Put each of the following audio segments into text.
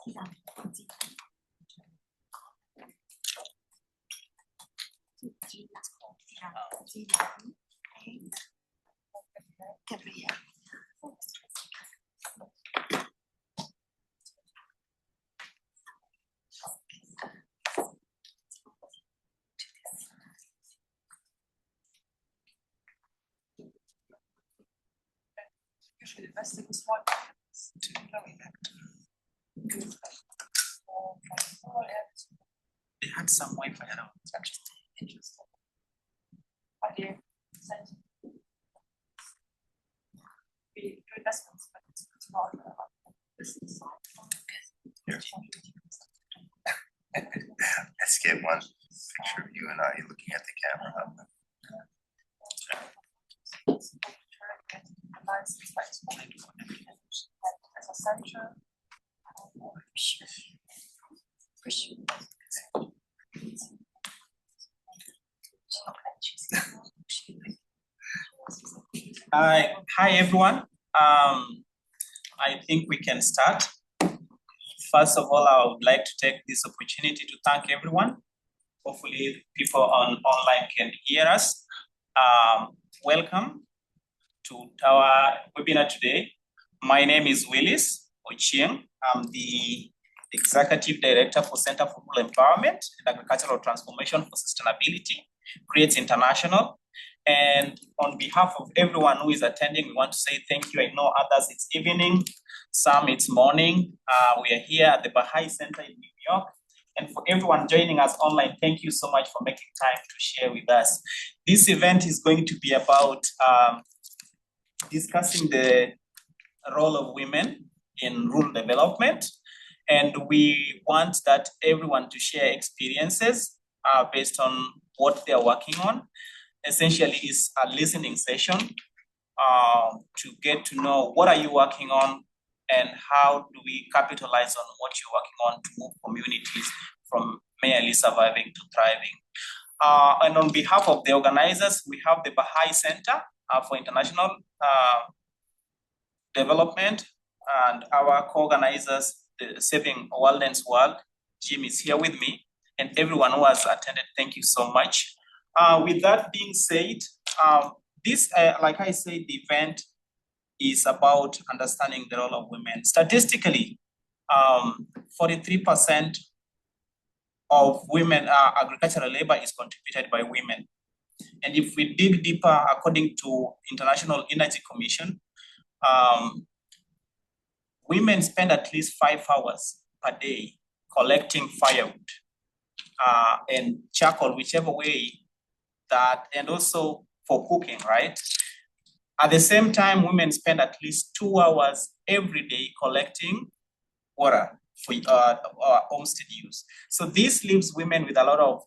Usually the best thing is one to going back to they had some Wi-Fi around. It's actually interesting. Idea. We do investments, but it's not business side. Let's get one picture of you and I looking at the camera. As a center. Hi everyone. I think we can start. First of all, I would like to take this opportunity to thank everyone. Hopefully people online can hear us. Welcome to our webinar today. My name is Willis Ochieng. I'm the Executive Director for Center for Rural Empowerment and Agricultural Transformation for Sustainability, CREATES International. And on behalf of everyone who is attending, we want to say thank you. I know others it's evening, some it's morning. We are here at the Baha'i Center in New York. And for everyone joining us online, thank you so much for making time to share with us. This event is going to be about discussing the role of women in rural development. And we want that everyone to share experiences based on what they're working on. Essentially, it's a listening session to get to know what are you working on and how do we capitalize on what you're working on to move communities from merely surviving to thriving. And on behalf of the organizers, we have the Baha'i Center for International Development and our co-organizers, the Saving Wilderness World. Jim is here with me, and everyone who has attended, thank you so much. With that being said, this, like I said, the event is about understanding the role of women. Statistically, 43% of women agricultural labor is contributed by women. And if we dig deeper, according to International Energy Commission, women spend at least 5 hours per day collecting firewood and charcoal, whichever way that, and also for cooking, right? At the same time, women spend at least 2 hours every day collecting water for homestead use. So this leaves women with a lot of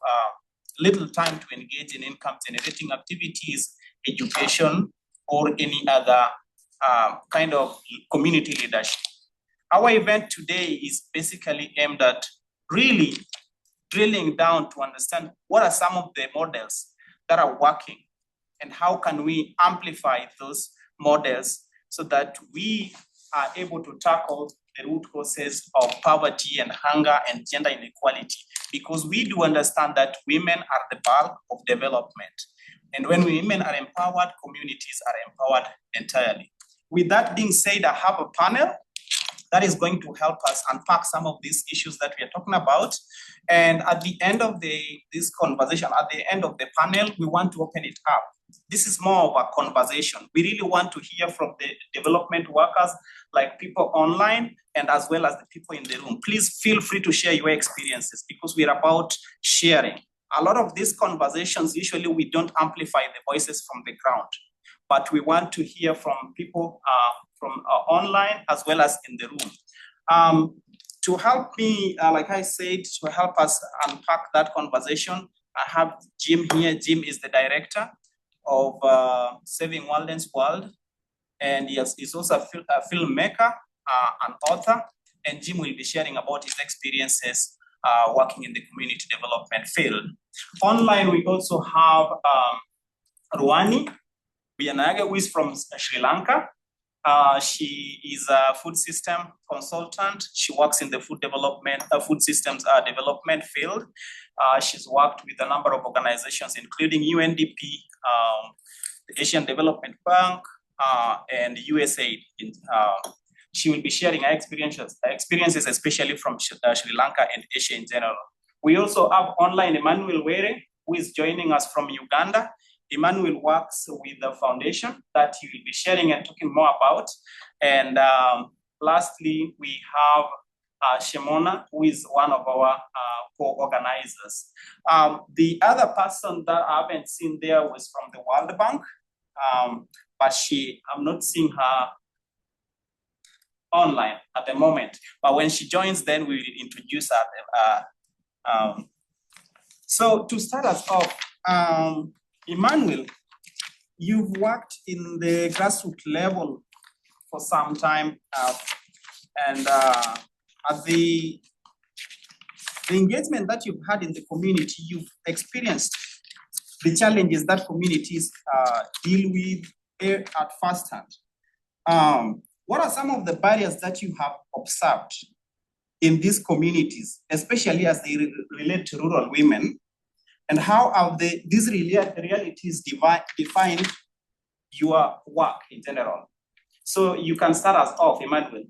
little time to engage in income generating activities, education, or any other kind of community leadership. Our event today is basically aimed at really drilling down to understand what are some of the models that are working and how can we amplify those models so that we are able to tackle the root causes of poverty and hunger and gender inequality, because we do understand that women are the bulk of development. And when women are empowered, communities are empowered entirely. With that being said, I have a panel that is going to help us unpack some of these issues that we are talking about. And at the end of this conversation, at the end of the panel, we want to open it up. This is more of a conversation. We really want to hear from the development workers, like people online, and as well as the people in the room. Please feel free to share your experiences, because we're about sharing. A lot of these conversations, usually we don't amplify the voices from the ground, but we want to hear from people from online as well as in the room. To help me, like I said, to help us unpack that conversation, I have Jim here. Jim is the director of Saving Wilderness World, and he's also a filmmaker, an author, and Jim will be sharing about his experiences working in the community development field. Online, we also have Ruani Bianaga, who is from Sri Lanka. She is a food system consultant. She works in the food systems development field. She's worked with a number of organizations, including UNDP, the Asian Development Bank, and USAID. She will be sharing her experiences, especially from Sri Lanka and Asia in general. We also have online Emmanuel Were, who is joining us from Uganda. Emmanuel works with the foundation that he will be sharing and talking more about. And lastly, we have Shemona, who is one of our co-organizers. The other person that I haven't seen there was from the World Bank, but I'm not seeing her online at the moment. But when she joins, then we will introduce her. So to start us off, Emmanuel, you've worked in the grassroots level for some time, and at the engagement that you've had in the community, you've experienced the challenges that communities deal with at first hand. What are some of the barriers that you have observed in these communities, especially as they relate to rural women? And how have these realities defined your work in general? So you can start us off, Emmanuel.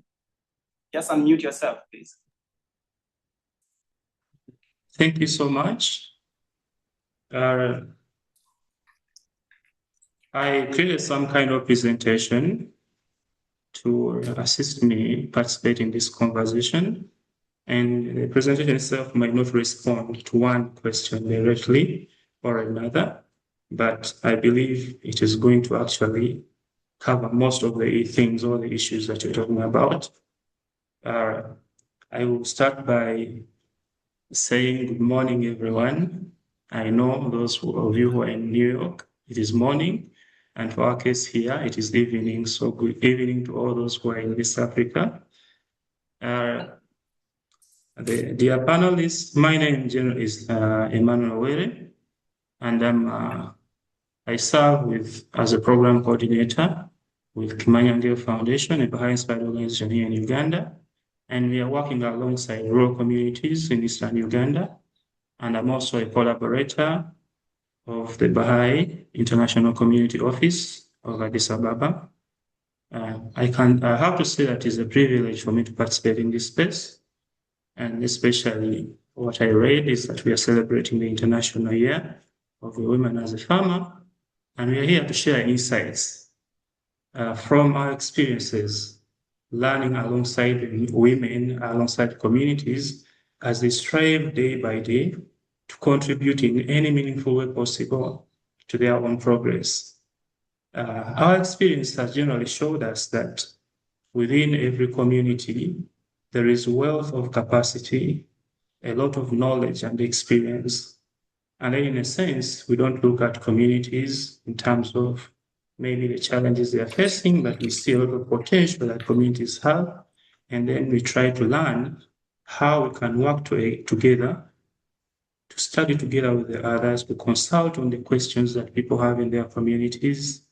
Just unmute yourself, please. Thank you so much. I created some kind of presentation to assist me participate in this conversation. And the presentation itself might not respond to one question directly or another, but I believe it is going to actually cover most of the things or the issues that you're talking about. I will start by saying good morning, everyone. I know those of you who are in New York, it is morning, and for our case here, it is evening. So good evening to all those who are in West Africa. Dear panelists, my name is Emmanuel Were, and I serve as a program coordinator with Kimanyangiro Foundation, a Baha'i-inspired organization here in Uganda, and we are working alongside rural communities in Eastern Uganda, and I'm also a collaborator of the Baha'i International Community Office of Addis Ababa. I have to say that it is a privilege for me to participate in this space. And especially what I read is that we are celebrating the International Year of the Women as a Farmer, and we are here to share insights from our experiences, learning alongside women, alongside communities, as they strive day by day to contribute in any meaningful way possible to their own progress. Our experience has generally showed us that within every community, there is wealth of capacity, a lot of knowledge and experience. And in a sense, we don't look at communities in terms of maybe the challenges they are facing, but we see a lot of potential that communities have. And then we try to learn how we can work together, to study together with the others, to consult on the questions that people have in their communities,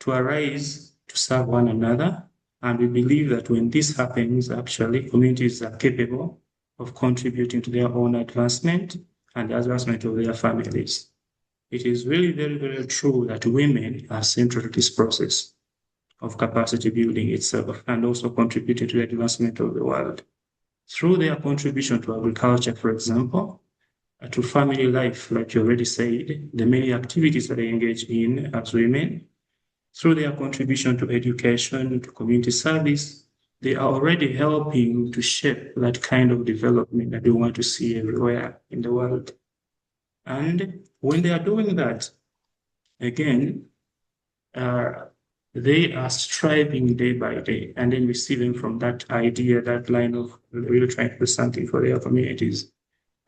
to arise, to serve one another. And we believe that when this happens, actually, communities are capable of contributing to their own advancement and the advancement of their families. It is really very, very true that women are central to this process of capacity building itself and also contributing to the advancement of the world. Through their contribution to agriculture, for example, to family life, like you already said, the many activities that they engage in as women, through their contribution to education, to community service, they are already helping to shape that kind of development that we want to see everywhere in the world. And when they are doing that, again, they are striving day by day, and then receiving from that idea, that line of really trying to do something for their communities.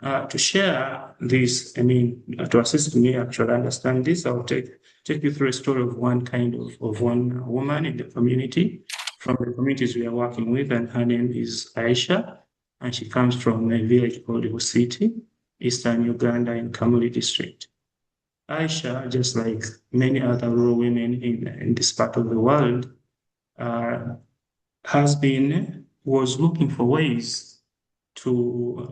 To share this, to assist me actually understand this, I'll take you through a story of one woman in the community, from the communities we are working with, and her name is Aisha, and she comes from a village called City, Eastern Uganda in Kamuli district. Aisha, just like many other rural women in this part of the world, was looking for ways to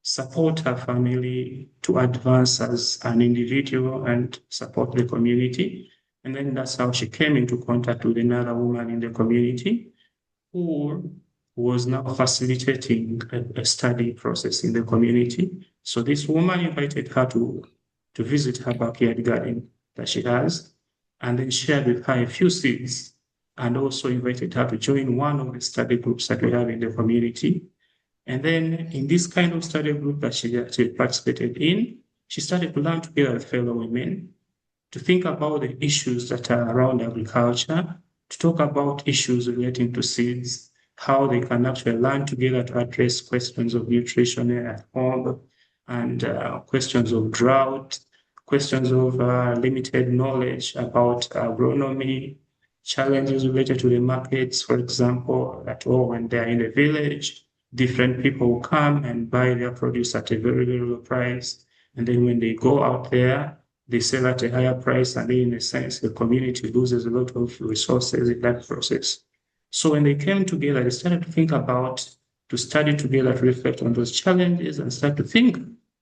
support her family to advance as an individual and support the community. And then that's how she came into contact with another woman in the community who was now facilitating a study process in the community. So this woman invited her to visit her backyard garden that she has, and then shared with her a few seeds, and also invited her to join one of the study groups that we have in the community. And then in this kind of study group that she participated in, she started to learn together with fellow women to think about the issues that are around agriculture, to talk about issues relating to seeds, how they can actually learn together to address questions of nutrition at home, and questions of drought, questions of limited knowledge about agronomy, challenges related to the markets, for example, at all when they're in the village, different people will come and buy their produce at a very, very low price. And then when they go out there, they sell at a higher price, and then in a sense, the community loses a lot of resources in that process. So when they came together, they started to think about, to study together, to reflect on those challenges and start to think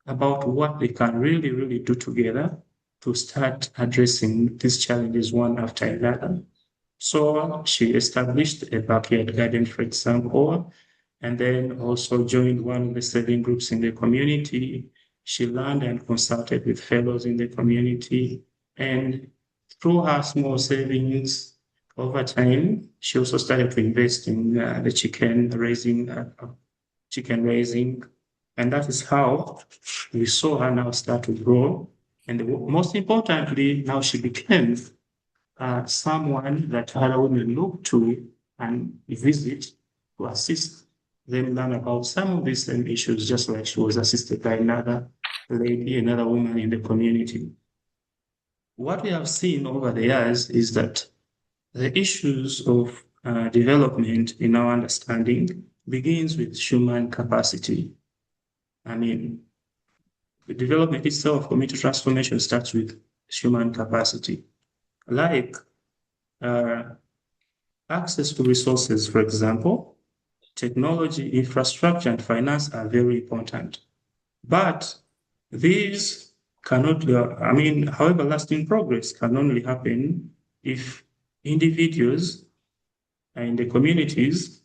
about what they can really, really do together to start addressing these challenges one after another. So she established a backyard garden, for example, and then also joined one of the saving groups in the community. She learned and consulted with fellows in the community. And through her small savings over time, she also started to invest in the chicken raising. And that is how we saw her now start to grow. And most importantly, now she became someone that other women look to and visit to assist them learn about some of these same issues, just like she was assisted by another lady, another woman in the community. What we have seen over the years is that the issues of development in our understanding begins with human capacity. I mean, the development itself, community transformation starts with human capacity. Like access to resources, for example, technology, infrastructure, and finance are very important. But these cannot, however, lasting progress can only happen if individuals in the communities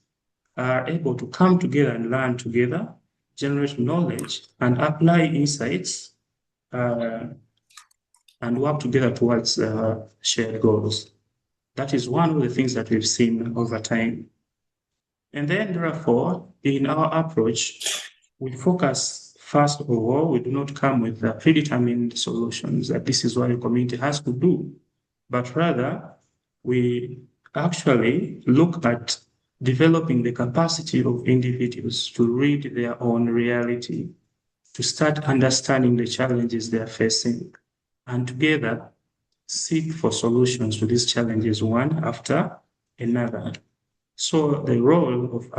are able to come together and learn together, generate knowledge, and apply insights and work together towards shared goals. That is one of the things that we've seen over time. And then, therefore, in our approach, we focus, first of all, we do not come with predetermined solutions that this is what the community has to do, but rather we actually look at developing the capacity of individuals to read their own reality, to start understanding the challenges they are facing, and together seek for solutions to these challenges one after another. So the role of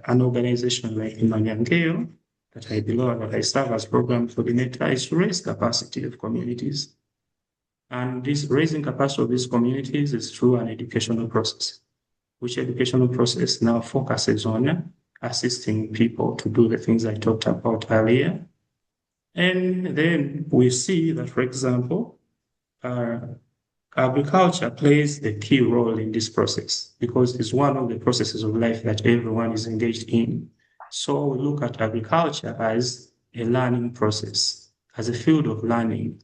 an organization like Imanyangeo that I belong, that I serve as program coordinator, is to raise capacity of communities. And this raising capacity of these communities is through an educational process, which educational process now focuses on assisting people to do the things I talked about earlier. And then we see that, for example, agriculture plays a key role in this process because it's one of the processes of life that everyone is engaged in. So we look at agriculture as a learning process, as a field of learning.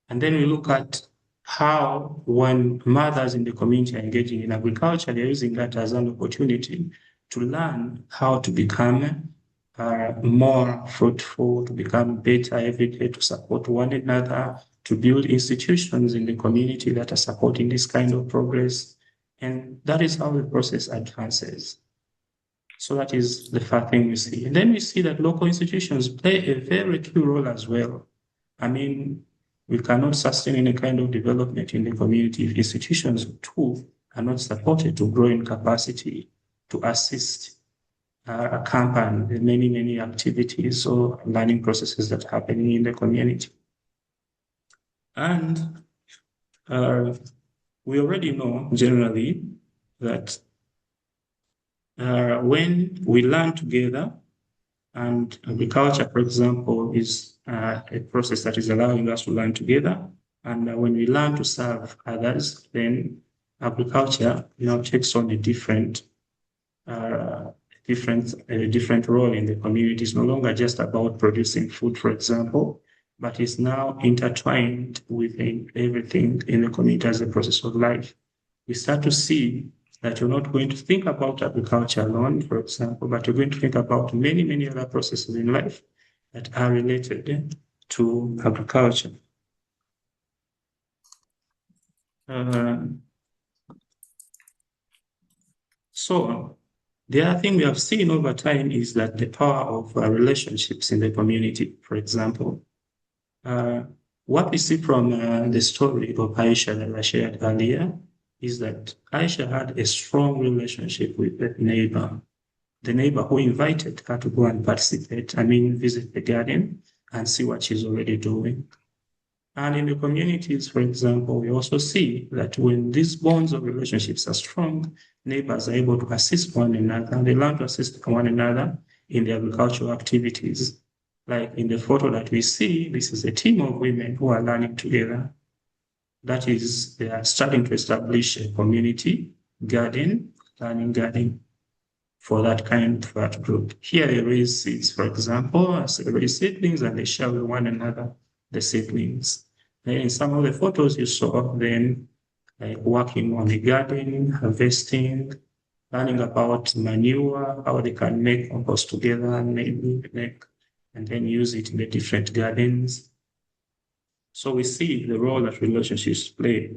And then we look at how when mothers in the community are engaging in agriculture, they're using that as an opportunity to learn how to become more fruitful, to become better every day, to support one another, to build institutions in the community that are supporting this kind of progress. And that is how the process advances. So that is the first thing we see. And then we see that local institutions play a very key role as well. I mean, we cannot sustain any kind of development in the community if institutions too are not supported to grow in capacity to assist accompany the many, many activities or learning processes that are happening in the community. And we already know generally that when we learn together, and agriculture, for example, is a process that is allowing us to learn together. And when we learn to serve others, then agriculture takes on a different role in the community. It's no longer just about producing food, for example, but it's now intertwined within everything in the community as a process of life. We start to see that you're not going to think about agriculture alone, for example, but you're going to think about many, many other processes in life that are related to agriculture. So the other thing we have seen over time is that the power of relationships in the community, for example. What we see from the story of Aisha that I shared earlier is that Aisha had a strong relationship with the neighbor who invited her to go and participate, visit the garden and see what she's already doing. And in the communities, for example, we also see that when these bonds of relationships are strong, neighbors are able to assist one another, and they learn to assist one another in the agricultural activities. Like in the photo that we see, this is a team of women who are learning together. That is, they are starting to establish a community learning garden for that kind of group. Here they raise seeds, for example, as they raise seedlings and they share with one another the seedlings. Then in some of the photos you saw them like working on the garden, harvesting, learning about manure, how they can make compost together and and then use it in the different gardens. So we see the role that relationships play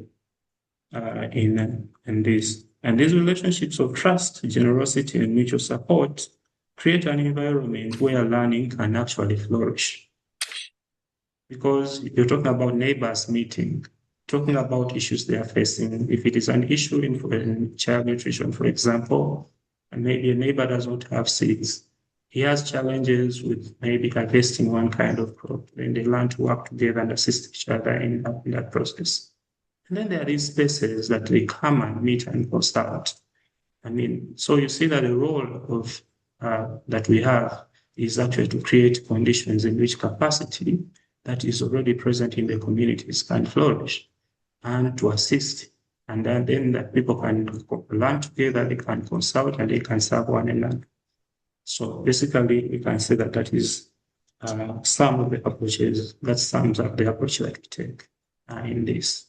in this. And these relationships of trust, generosity, and mutual support create an environment where learning can actually flourish. Because you're talking about neighbors meeting, talking about issues they are facing. If it is an issue in child nutrition, for example, and maybe a neighbor does not have seeds, he has challenges with maybe harvesting one kind of crop, then they learn to work together and assist each other in that process. And then there are these spaces that they come and meet and consult. So you see that the role of that we have is actually to create conditions in which capacity that is already present in the communities can flourish and to assist. And then that people can learn together, they can consult, and they can serve one another. So basically, we can say that is some of the approaches, that sums up the approach that we take in this.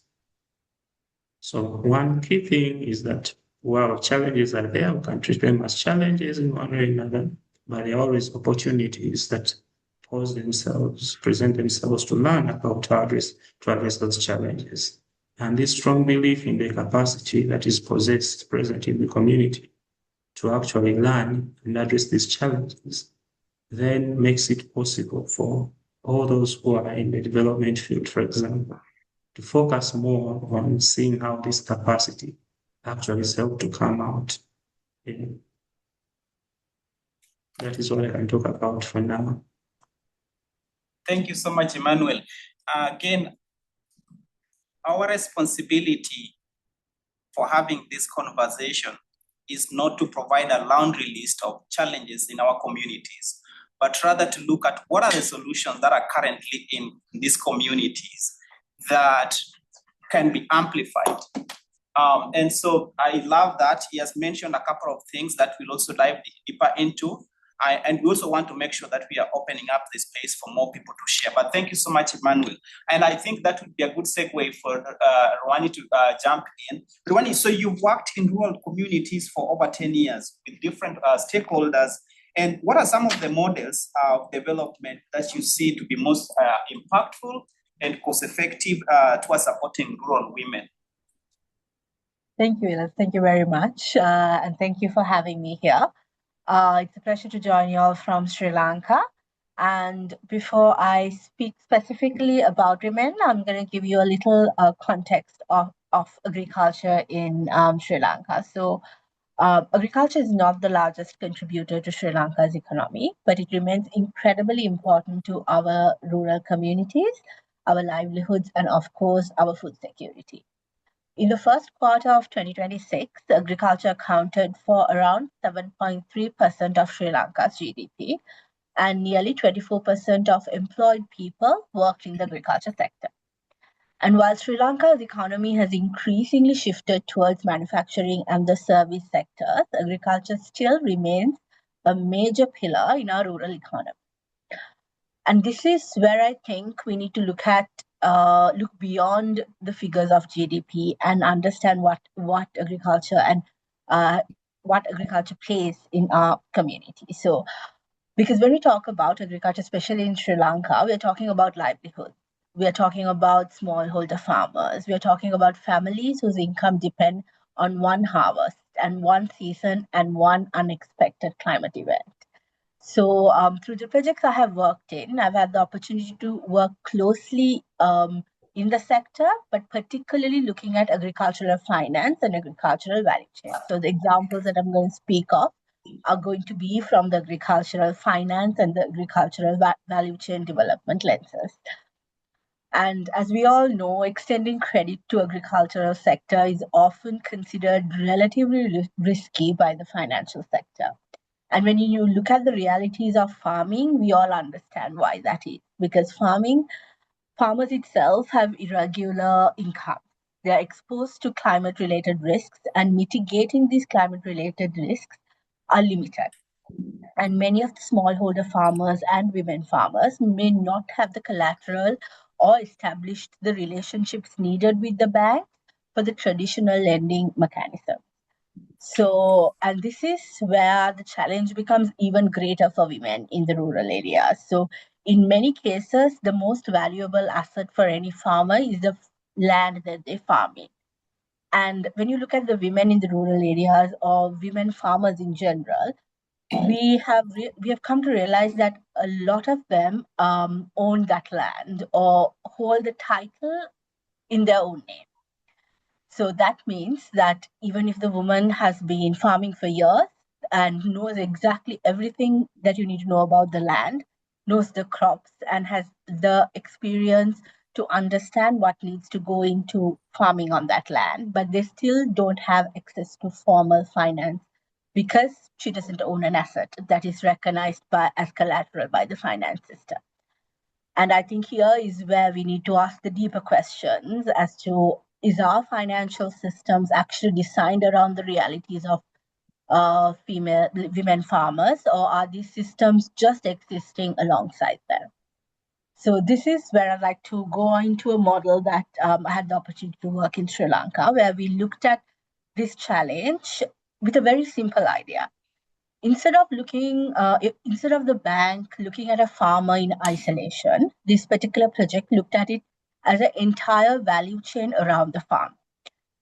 So one key thing is that while challenges are there, we can treat them as challenges in one way or another, but there are always opportunities that present themselves to learn about how to address those challenges. And this strong belief in the capacity that is present in the community to actually learn and address these challenges then makes it possible for all those who are in the development field, for example, to focus more on seeing how this capacity actually is helped to come out. That is what I can talk about for now. Thank you so much, Emmanuel. Again, our responsibility for having this conversation is not to provide a laundry list of challenges in our communities, but rather to look at what are the solutions that are currently in these communities that can be amplified. And so I love that he has mentioned a couple of things that we'll also dive deeper into. And we also want to make sure that we are opening up the space for more people to share. But thank you so much, Emmanuel. And I think that would be a good segue for Rwani to jump in. Rwani, so you've worked in rural communities for over 10 years with different stakeholders. And what are some of the models of development that you see to be most impactful and cost-effective towards supporting rural women? Thank you, Willis. Thank you very much. And thank you for having me here. It's a pleasure to join you all from Sri Lanka. And before I speak specifically about women, I'm going to give you a little context of agriculture in Sri Lanka. So agriculture is not the largest contributor to Sri Lanka's economy, but it remains incredibly important to our rural communities, our livelihoods, and of course, our food security. In the first quarter of 2026, agriculture accounted for around 7.3% of Sri Lanka's GDP, and nearly 24% of employed people worked in the agriculture sector. And while Sri Lanka's economy has increasingly shifted towards manufacturing and the service sectors, agriculture still remains a major pillar in our rural economy. And this is where I think we need to look beyond the figures of GDP and understand what agriculture and what agriculture plays in our community. So, because when we talk about agriculture, especially in Sri Lanka, we are talking about livelihood. We are talking about smallholder farmers. We are talking about families whose income depend on one harvest and one season and one unexpected climate event. So through the projects I have worked in, I've had the opportunity to work closely in the sector, but particularly looking at agricultural finance and agricultural value chain. So the examples that I'm going to speak of are going to be from the agricultural finance and the agricultural value chain development lenses. And as we all know, extending credit to agricultural sector is often considered relatively risky by the financial sector. And when you look at the realities of farming, we all understand why that is. Because farmers itself have irregular income. They are exposed to climate-related risks, and mitigating these climate-related risks are limited. And many of the smallholder farmers and women farmers may not have the collateral or established the relationships needed with the bank for the traditional lending mechanism. So, and this is where the challenge becomes even greater for women in the rural areas. So, in many cases, the most valuable asset for any farmer is the land that they farm in. And when you look at the women in the rural areas or women farmers in general, we have come to realize that a lot of them own that land or hold the title in their own name. So that means that even if the woman has been farming for years and knows exactly everything that you need to know about the land, knows the crops, and has the experience to understand what needs to go into farming on that land, but they still don't have access to formal finance because she doesn't own an asset that is recognized as collateral by the finance system. And I think here is where we need to ask the deeper questions as to, is our financial systems actually designed around the realities of women farmers, or are these systems just existing alongside them? So this is where I'd like to go into a model that I had the opportunity to work in Sri Lanka, where we looked at this challenge with a very simple idea. Instead of the bank looking at a farmer in isolation, this particular project looked at it as an entire value chain around the farm.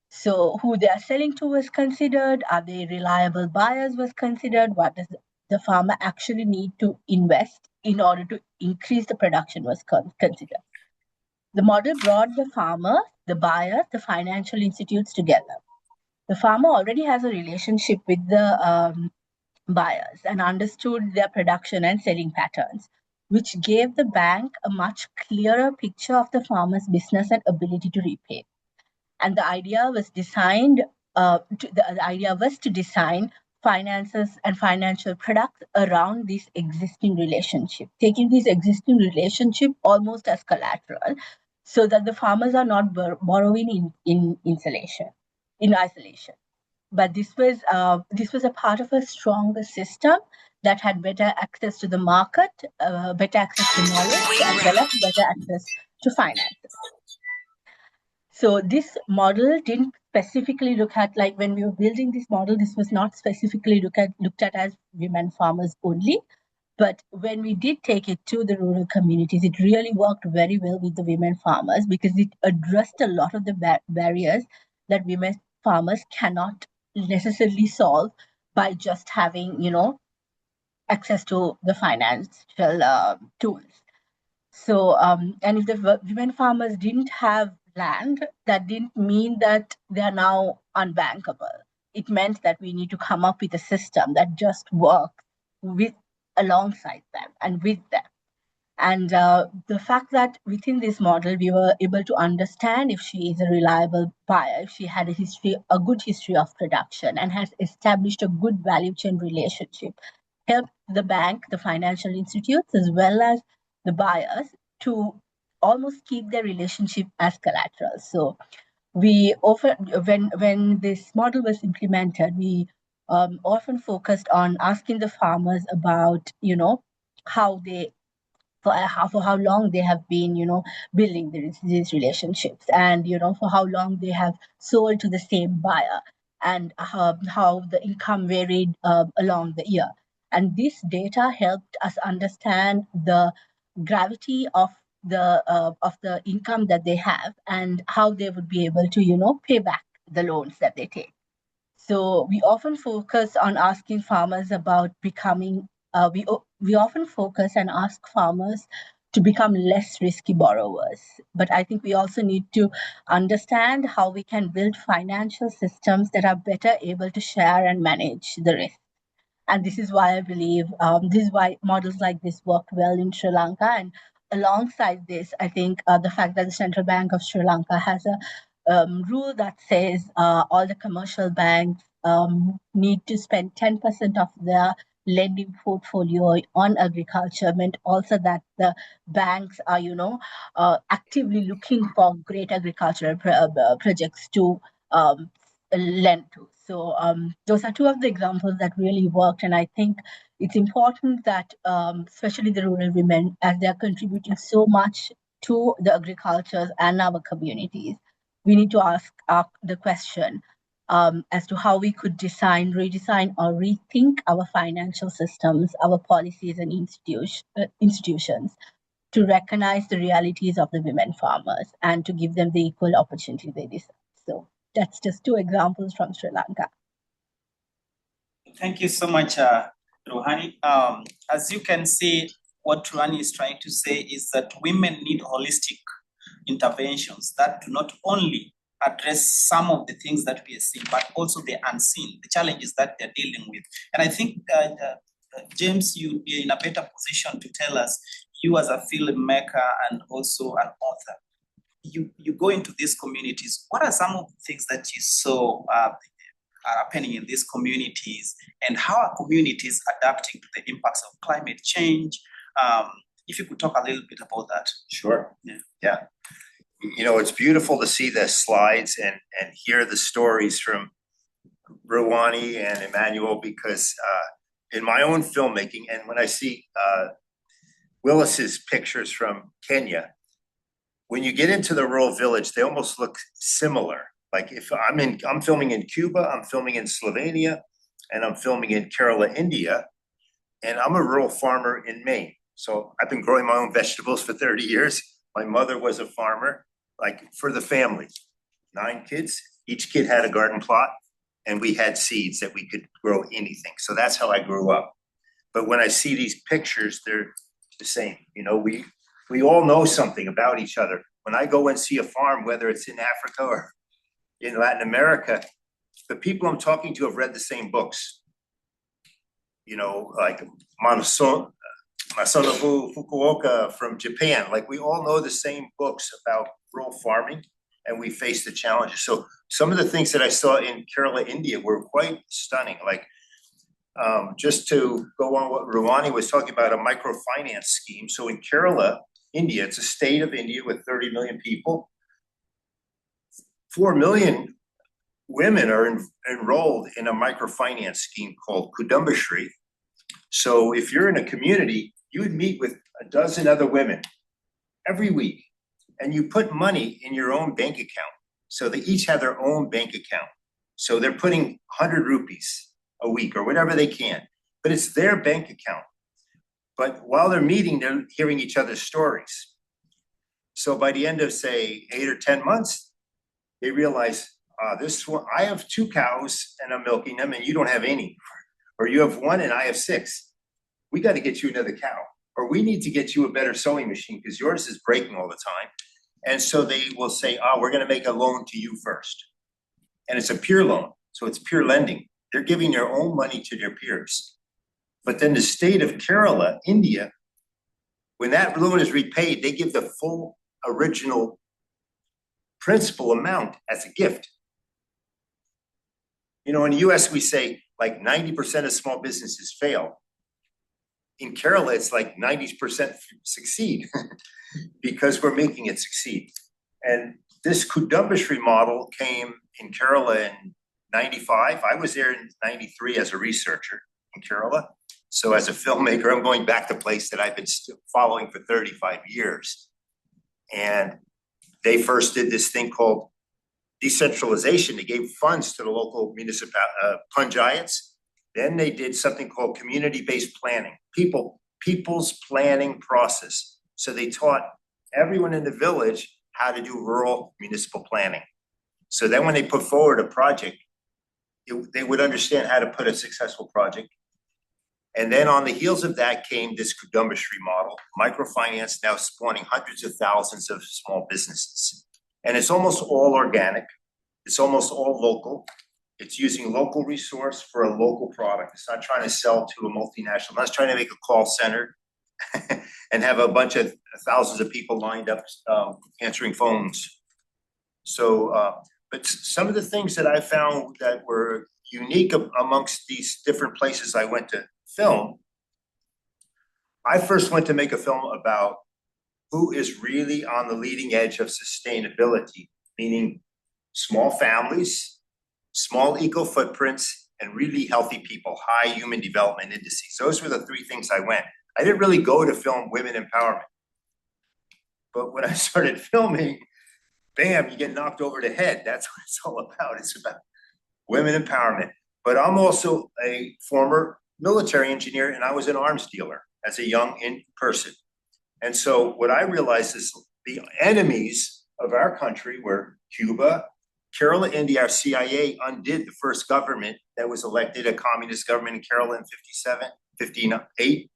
So who they are selling to was considered, are they reliable buyers was considered, what does the farmer actually need to invest in order to increase the production was considered. The model brought the farmer, the buyer, the financial institutes together. The farmer already has a relationship with the buyers and understood their production and selling patterns, which gave the bank a much clearer picture of the farmer's business and ability to repay. And the idea was to design finances and financial products around this existing relationship, taking this existing relationship almost as collateral, so that the farmers are not borrowing in isolation. But this was a part of a stronger system that had better access to the market, better access to knowledge, as well as better access to finances. So this model didn't specifically look at, like when we were building this model, this was not specifically looked at as women farmers only. But when we did take it to the rural communities, it really worked very well with the women farmers because it addressed a lot of the barriers that women farmers cannot necessarily solve by just having, access to the financial tools. So, and if the women farmers didn't have land, that didn't mean that they are now unbankable. It meant that we need to come up with a system that just works alongside them and with them. And the fact that within this model, we were able to understand if she is a reliable buyer, if she had a good history of production, and has established a good value chain relationship, helped the bank, the financial institutes, as well as the buyers to almost keep their relationship as collateral. So we often, when this model was implemented, we often focused on asking the farmers about, how they for how long they have been, building these relationships, and for how long they have sold to the same buyer, and how the income varied along the year. And this data helped us understand the gravity of the income that they have, and how they would be able to pay back the loans that they take. So we often focus on asking farmers about becoming, we often focus and ask farmers to become less risky borrowers. But I think we also need to understand how we can build financial systems that are better able to share and manage the risk. And this is why I believe, this is why models like this worked well in Sri Lanka. And alongside this, I think the fact that the Central Bank of Sri Lanka has a rule that says all the commercial banks need to spend 10% of their lending portfolio on agriculture, meant also that the banks are, actively looking for great agricultural projects to lend to. So those are two of the examples that really worked. And I think it's important that, especially the rural women, as they are contributing so much to the agriculture and our communities, we need to ask the question as to how we could redesign, or rethink our financial systems, our policies and institutions to recognize the realities of the women farmers and to give them the equal opportunity they deserve. So that's just two examples from Sri Lanka. Thank you so much, Ruhani. As you can see, what Ruhani is trying to say is that women need holistic interventions that do not only address some of the things that we are seeing, but also the unseen, the challenges that they're dealing with. And I think, James, you'd be in a better position to tell us, you as a filmmaker and also an author, you go into these communities. What are some of the things that you saw are happening in these communities, and how are communities adapting to the impacts of climate change? If you could talk a little bit about that. Sure. Yeah. It's beautiful to see the slides and hear the stories from Rwani and Emmanuel, because in my own filmmaking, and when I see Willis's pictures from Kenya, when you get into the rural village, they almost look similar. Like if I'm filming in Cuba, I'm filming in Slovenia, and I'm filming in Kerala, India, and I'm a rural farmer in Maine. So I've been growing my own vegetables for 30 years. My mother was a farmer, like for the family, 9 kids. Each kid had a garden plot, and we had seeds that we could grow anything. So that's how I grew up. But when I see these pictures, they're the same. We all know something about each other. When I go and see a farm, whether it's in Africa or in Latin America, the people I'm talking to have read the same books. Like Masanobu Fukuoka from Japan. Like we all know the same books about rural farming, and we face the challenges. So some of the things that I saw in Kerala, India were quite stunning. Like just to go on what Ruwani was talking about, a microfinance scheme. So in Kerala, India, it's a state of India with 30 million people. 4 million women are enrolled in a microfinance scheme called Kudumbashri. So if you're in a community, you would meet with a dozen other women every week, and you put money in your own bank account. So they each have their own bank account. So they're putting 100 rupees a week or whatever they can, but it's their bank account. But while they're meeting, they're hearing each other's stories. So by the end of, say, 8 or 10 months, they realize, this one, I have 2 cows and I'm milking them, and you don't have any. Or you have 1 and I have 6. We got to get you another cow. Or we need to get you a better sewing machine because yours is breaking all the time. And so they will say, we're going to make a loan to you first. And it's a peer loan. So it's peer lending. They're giving their own money to their peers. But then the state of Kerala, India, When that loan is repaid, they give the full original principal amount as a gift. You know, in the US, we say like 90% of small businesses fail. In Kerala, it's like 90% succeed because we're making it succeed. And this Kudumbashree model came in Kerala in 95. I was there in 93 as a researcher in Kerala. So as a filmmaker, I'm going back to a place that I've been following for 35 years. And they first did this thing called decentralization. They gave funds to the local municipal panchayats. Then they did something called community-based planning, people's planning process. So they taught everyone in the village how to do rural municipal planning. So then when they put forward a project, they would understand how to put a successful project. And then on the heels of that came this Kudumbashree model, microfinance now spawning hundreds of thousands of small businesses. And it's almost all organic. It's almost all local. It's using local resource for a local product. It's not trying to sell to a multinational. It's not trying to make a call center and have a bunch of thousands of people lined up answering phones. So, but some of the things that I found that were unique amongst these different places I went to film, I first went to make a film about who is really on the leading edge of sustainability, meaning small families, small eco footprints, and really healthy people, high human development indices. Those were the three things I went. I didn't really go to film women empowerment. But when I started filming, bam, you get knocked over the head. That's what it's all about. It's about women empowerment. But I'm also a former military engineer, and I was an arms dealer as a young person. And so what I realized is the enemies of our country were Cuba, Kerala, India. Our CIA undid the first government that was elected, a communist government in Kerala in 58.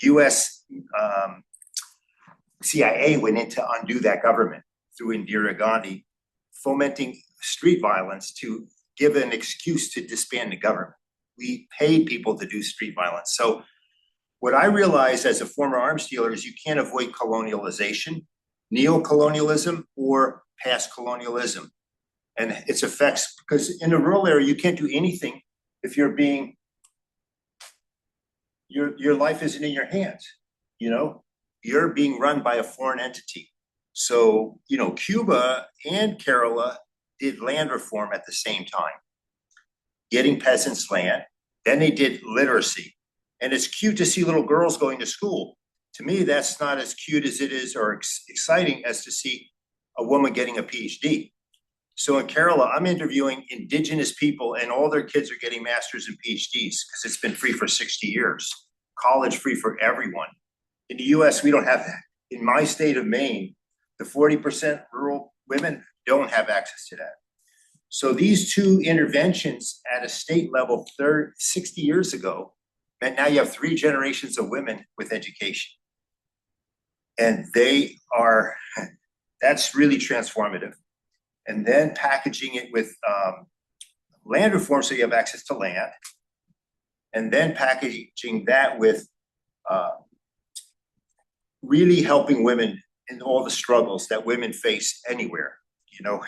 US CIA went in to undo that government through Indira Gandhi, fomenting street violence to give an excuse to disband the government. We paid people to do street violence. So what I realized as a former arms dealer is you can't avoid colonialization, neo-colonialism, or past colonialism and its effects, because in a rural area, you can't do anything if you're being, your life isn't in your hands, you know? You're being run by a foreign entity. So, you know, Cuba and Kerala did land reform at the same time, getting peasants land. Then they did literacy. And it's cute to see little girls going to school. To me, that's not as cute as it is or exciting as to see a woman getting a PhD. So in Kerala, I'm interviewing indigenous people and all their kids are getting masters and PhDs because it's been free for 60 years. College free for everyone. In the US, we don't have that. In my state of Maine, the 40% rural women don't have access to that. So these two interventions at a state level 60 years ago meant now you have 3 generations of women with education. And that's really transformative. And then packaging it with land reform so you have access to land. And then packaging that with really helping women in all the struggles that women face anywhere. You know,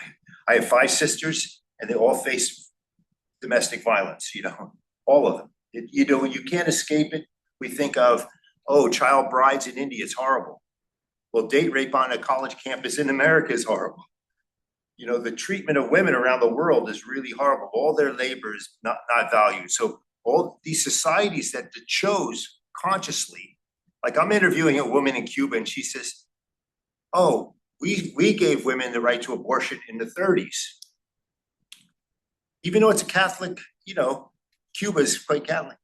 I have 5 sisters and they all face domestic violence, you know, all of them. You know, you can't escape it. We think of, oh, child brides in India is horrible. Well, date rape on a college campus in America is horrible. You know, the treatment of women around the world is really horrible. All their labor is not valued. So all these societies that chose consciously, like I'm interviewing a woman in Cuba and she says, oh, we gave women the right to abortion in the 30s. Even though it's a Catholic, you know, Cuba is quite Catholic.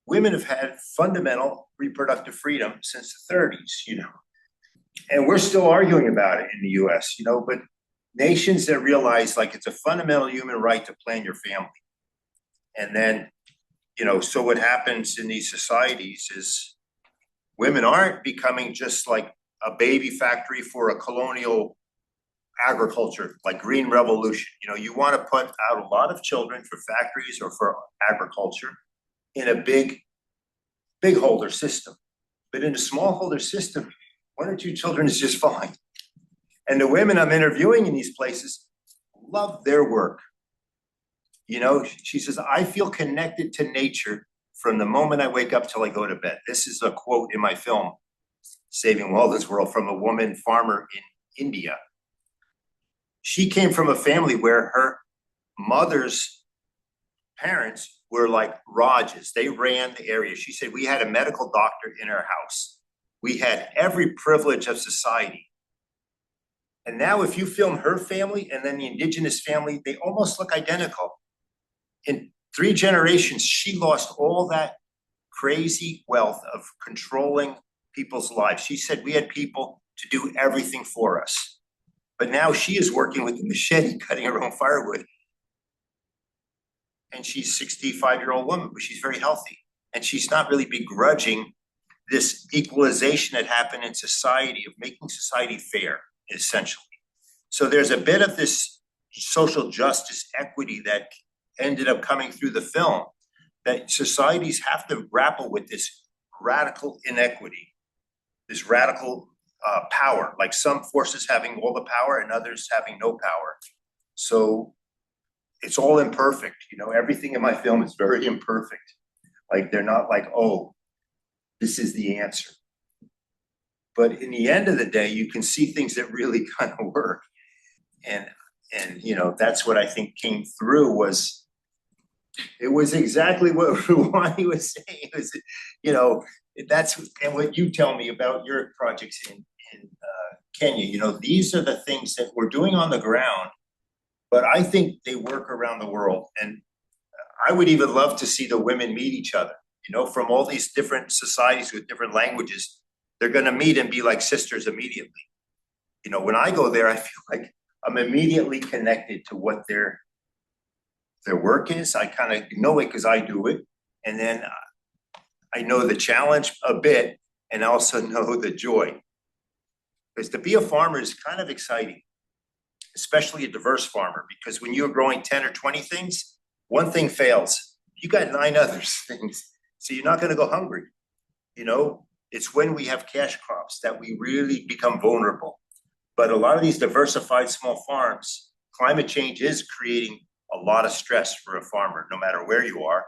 Women have had fundamental reproductive freedom since the 30s, you know. And we're still arguing about it in the US, you know, but nations that realize like it's a fundamental human right to plan your family. And then, you know, so what happens in these societies is women aren't becoming just like a baby factory for a colonial agriculture, like green revolution. You know, you want to put out a lot of children for factories or for agriculture in a big holder system. But in a smallholder system, 1 or 2 children is just fine. And the women I'm interviewing in these places love their work. You know, she says, I feel connected to nature from the moment I wake up till I go to bed. This is a quote in my film, Saving Walden's World, from a woman farmer in India. She came from a family where her mother's parents were like Rajas. They ran the area. She said, we had a medical doctor in our house. We had every privilege of society. And now if you film her family and then the indigenous family, they almost look identical. In 3 generations, she lost all that crazy wealth of controlling people's lives. She said we had people to do everything for us. But now she is working with the machete, cutting her own firewood. And she's a 65-year-old woman, but she's very healthy. And she's not really begrudging this equalization that happened in society of making society fair, essentially. So there's a bit of this social justice equity that ended up coming through the film, that societies have to grapple with this radical inequity, this radical power, like some forces having all the power and others having no power. So it's all imperfect, you know, everything in my film is very imperfect. Like they're not like, oh, this is the answer. But in the end of the day, you can see things that really kind of work. And you know, that's what I think came through was, it was exactly what Ruwani was saying. It was, you know, that's, and what you tell me about your projects in Kenya, you know, these are the things that we're doing on the ground, but I think they work around the world. And I would even love to see the women meet each other, you know, from all these different societies with different languages. They're going to meet and be like sisters immediately. You know, when I go there, I feel like I'm immediately connected to what their work is. I kind of know it because I do it. And then I know the challenge a bit and also know the joy. Because to be a farmer is kind of exciting, especially a diverse farmer, because when you're growing 10 or 20 things, one thing fails. You got 9 other things. So you're not going to go hungry. You know, it's when we have cash crops that we really become vulnerable. But a lot of these diversified small farms, climate change is creating a lot of stress for a farmer, no matter where you are.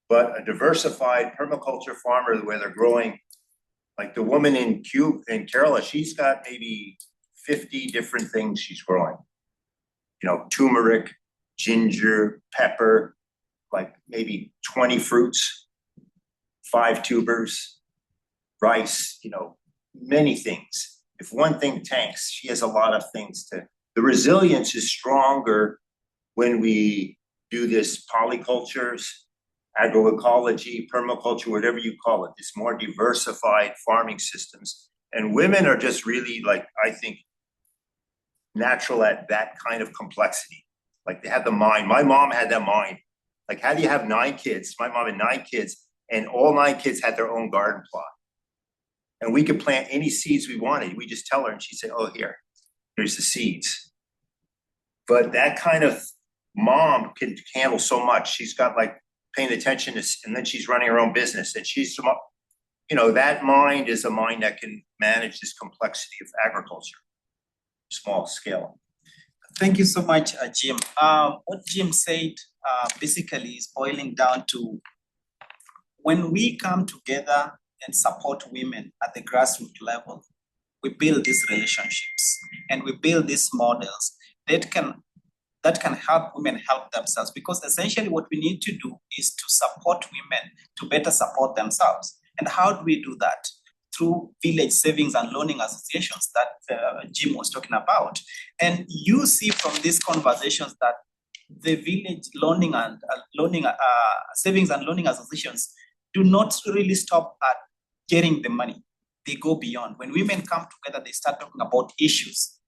But a diversified permaculture farmer where they're growing, like the woman in Kerala, she's got maybe 50 different things she's growing. You know, turmeric, ginger, pepper, like maybe 20 fruits, 5 tubers, rice, you know, many things. If one thing tanks, she has a lot of things to, the resilience is stronger when we do this polycultures, agroecology, permaculture, whatever you call it, this more diversified farming systems. And women are just really like, I think, natural at that kind of complexity. Like they have the mind. My mom had that mind. Like, how do you have 9 kids? My mom had 9 kids, and all 9 kids had their own garden plot. And we could plant any seeds we wanted. We just tell her, and she'd say, oh, here's the seeds. But that kind of mom can handle so much. She's got like paying attention to, and then she's running her own business. And she's, you know, that mind is a mind that can manage this complexity of agriculture, small scale. Thank you so much, Jim. What Jim said basically is boiling down to when we come together and support women at the grassroots level, we build these relationships and we build these models that can help women help themselves, because essentially what we need to do is to support women to better support themselves. And how do we do that? Through village savings and loaning associations that Jim was talking about. And you see from these conversations that the village loaning and savings and loaning associations do not really stop at getting the money. They go beyond. When women come together, they start talking about issues,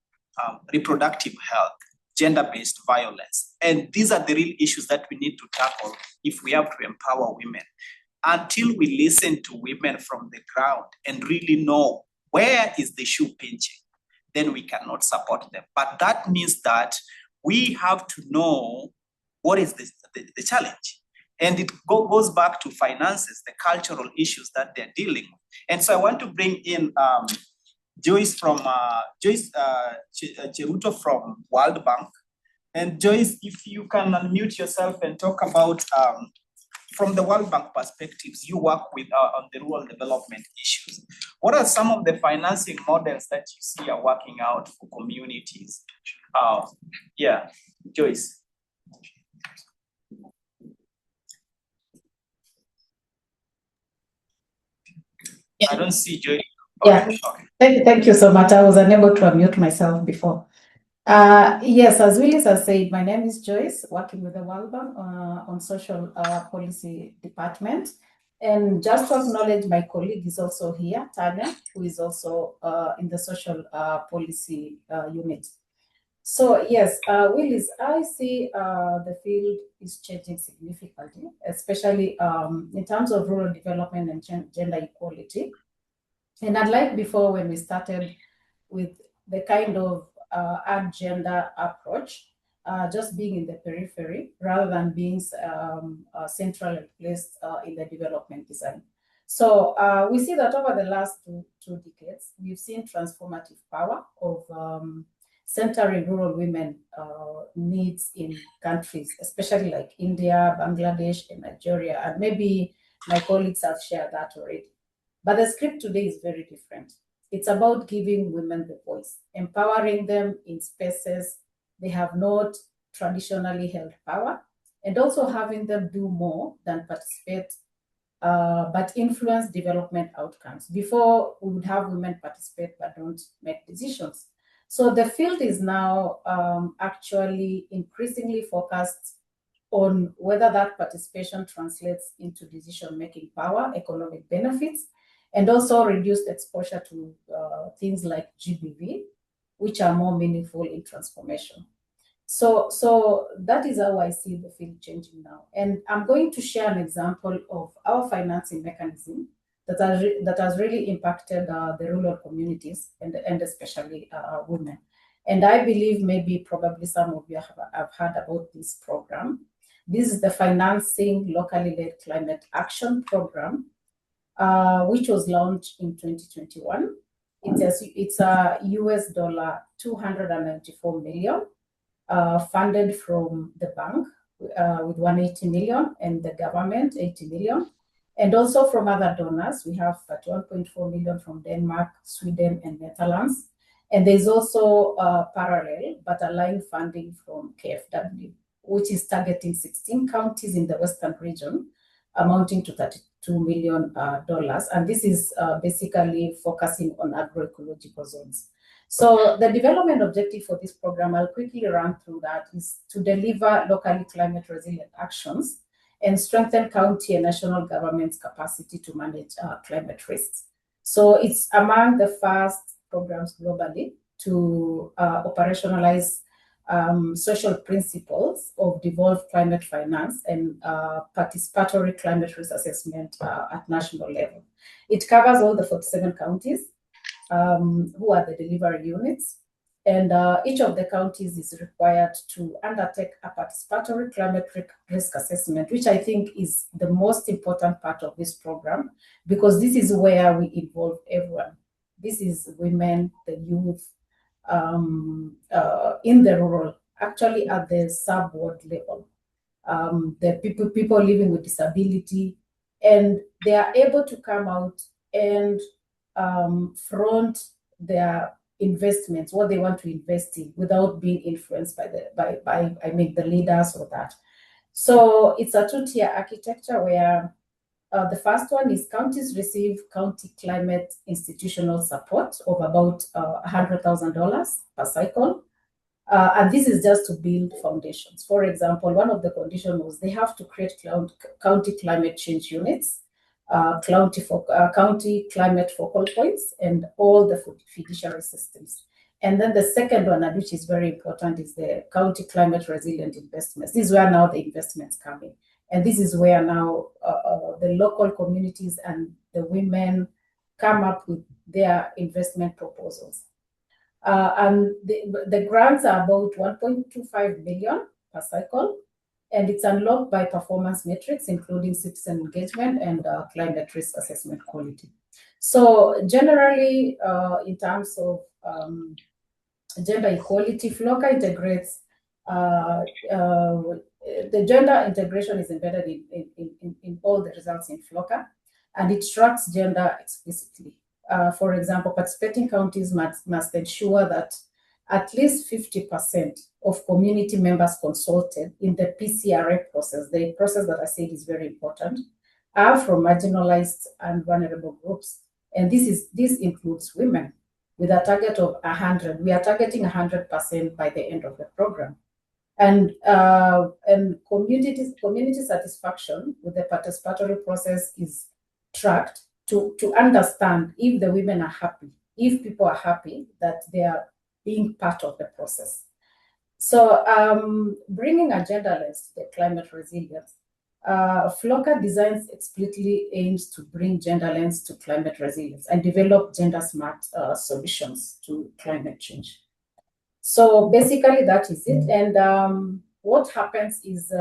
reproductive health, gender-based violence. And these are the real issues that we need to tackle if we have to empower women. Until we listen to women from the ground and really know where is the shoe pinching, then we cannot support them. But that means that we have to know what is the challenge. And it goes back to finances, the cultural issues that they're dealing with. And so I want to bring in Joyce Cheruto from World Bank. And Joyce, if you can unmute yourself and talk about, from the World Bank perspectives, you work with on the rural development issues. What are some of the financing models that you see are working out for communities? Yeah, Joyce. Yeah. I don't see Joyce. Yeah. Okay. Thank you so much. I was unable to unmute myself before. Yes, as Willis has said, my name is Joyce, working with the World Bank on social policy department. And just to acknowledge, my colleague is also here, Tanya, who is also in the social policy unit. So yes, Willis, I see the field is changing significantly, especially in terms of rural development and gender equality. And unlike before, when we started with the kind of gender approach, just being in the periphery rather than being centrally placed in the development design. So we see that over the last two decades, we've seen transformative power of centering rural women needs in countries, especially like India, Bangladesh, and Nigeria. And maybe my colleagues have shared that already. But the script today is very different. It's about giving women the voice, empowering them in spaces they have not traditionally held power, and also having them do more than participate, but influence development outcomes. Before, we would have women participate but don't make decisions. So the field is now actually increasingly focused on whether that participation translates into decision-making power, economic benefits, and also reduced exposure to things like GBV, which are more meaningful in transformation. So that is how I see the field changing now. And I'm going to share an example of our financing mechanism that has really impacted the rural communities and especially women. And I believe probably some of you have heard about this program. This is the Financing Locally Led Climate Action Program, which was launched in 2021. It's a US $294 million, funded from the bank with 180 million and the government 80 million. And also from other donors, we have 1.4 million from Denmark, Sweden, and Netherlands. And there's also parallel but aligned funding from KfW, which is targeting 16 counties in the Western region, amounting to $32 million. And this is basically focusing on agroecological zones. So the development objective for this program, I'll quickly run through that, is to deliver locally climate resilient actions and strengthen county and national government's capacity to manage climate risks. So it's among the first programs globally to operationalize social principles of devolved climate finance and participatory climate risk assessment at national level. It covers all the 47 counties who are the delivery units, and each of the counties is required to undertake a participatory climate risk assessment, which I think is the most important part of this program, because this is where we involve everyone. This is women, the youth, in the rural, actually at the sub-ward level, the people living with disability, and they are able to come out and front their investments, what they want to invest in, without being influenced by the leaders or that. So it's a two-tier architecture where the first one is counties receive county climate institutional support of about $100,000 per cycle. And this is just to build foundations. For example, one of the conditions was they have to create county climate change units, county climate focal points, and all the fiduciary systems. And then the second one, which is very important, is the county climate resilient investments. This is where now the investments come in. And this is where now the local communities and the women come up with their investment proposals. And the grants are about 1.25 million per cycle, and it's unlocked by performance metrics, including citizen engagement and climate risk assessment quality. So generally, in terms of gender equality, FLOCA integrates, the gender integration is embedded in all the results in FLOCA, and it tracks gender explicitly. For example, participating counties must ensure that at least 50% of community members consulted in the PCRA process, the process that I said is very important, are from marginalized and vulnerable groups. And this includes women, with a target of 100. We are targeting 100% by the end of the program. And community satisfaction with the participatory process is tracked to understand if the women are happy, if people are happy that they are being part of the process. So bringing a gender lens to the climate resilience, FLOCA designs explicitly aims to bring gender lens to climate resilience and develop gender smart solutions to climate change. So basically that is it. And what happens is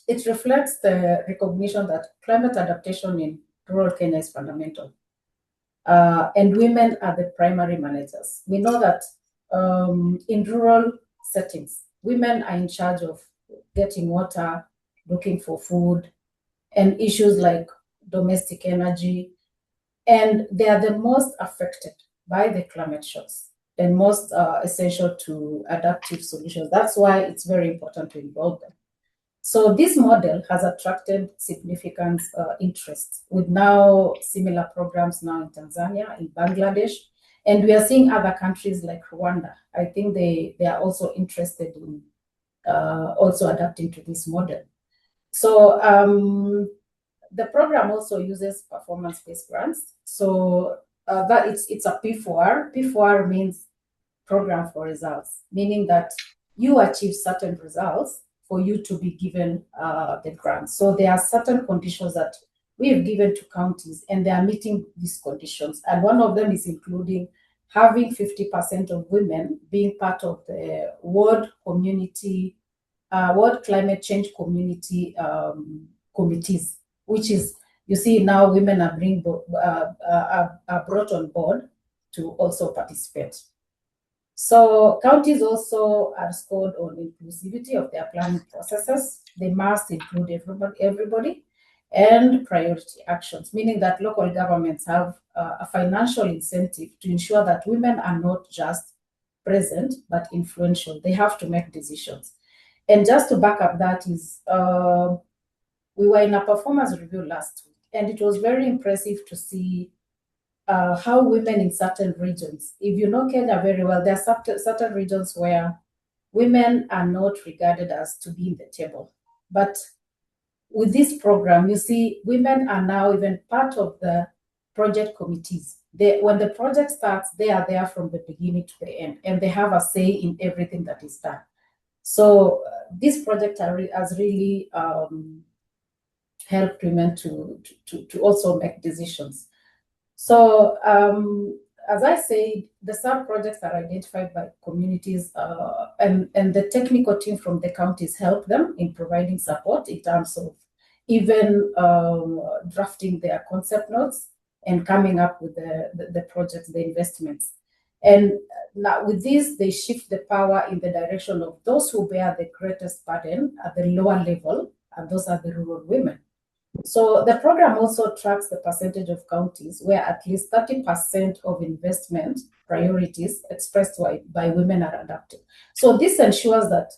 it reflects the recognition that climate adaptation in rural Kenya is fundamental. And women are the primary managers. We know that in rural settings, women are in charge of getting water, looking for food, and issues like domestic energy. And they are the most affected by the climate shocks and most essential to adaptive solutions. That's why it's very important to involve them. So this model has attracted significant interest with now similar programs now in Tanzania, in Bangladesh, and we are seeing other countries like Rwanda. I think they are also interested in also adapting to this model. So the program also uses performance-based grants. So that it's a P4R. P4R means program for results, meaning that you achieve certain results for you to be given the grant. So there are certain conditions that we have given to counties, and they are meeting these conditions. And one of them is including having 50% of women being part of the world climate change community committees, which is, you see now women are brought on board to also participate. So counties also are scored on inclusivity of their planning processes. They must include everybody, and priority actions, meaning that local governments have a financial incentive to ensure that women are not just present, but influential. They have to make decisions. And just to back up that is, we were in a performance review last week, and it was very impressive to see how women in certain regions, if you know Kenya very well, there are certain regions where women are not regarded as to be in the table. But with this program, you see women are now even part of the project committees. When the project starts, they are there from the beginning to the end, and they have a say in everything that is done. So this project has really helped women to also make decisions. So as I said, the sub-projects are identified by communities, and the technical team from the counties help them in providing support in terms of even drafting their concept notes and coming up with the projects, the investments. And now with this, they shift the power in the direction of those who bear the greatest burden at the lower level, and those are the rural women. So the program also tracks the percentage of counties where at least 30% of investment priorities expressed by women are adopted. So this ensures that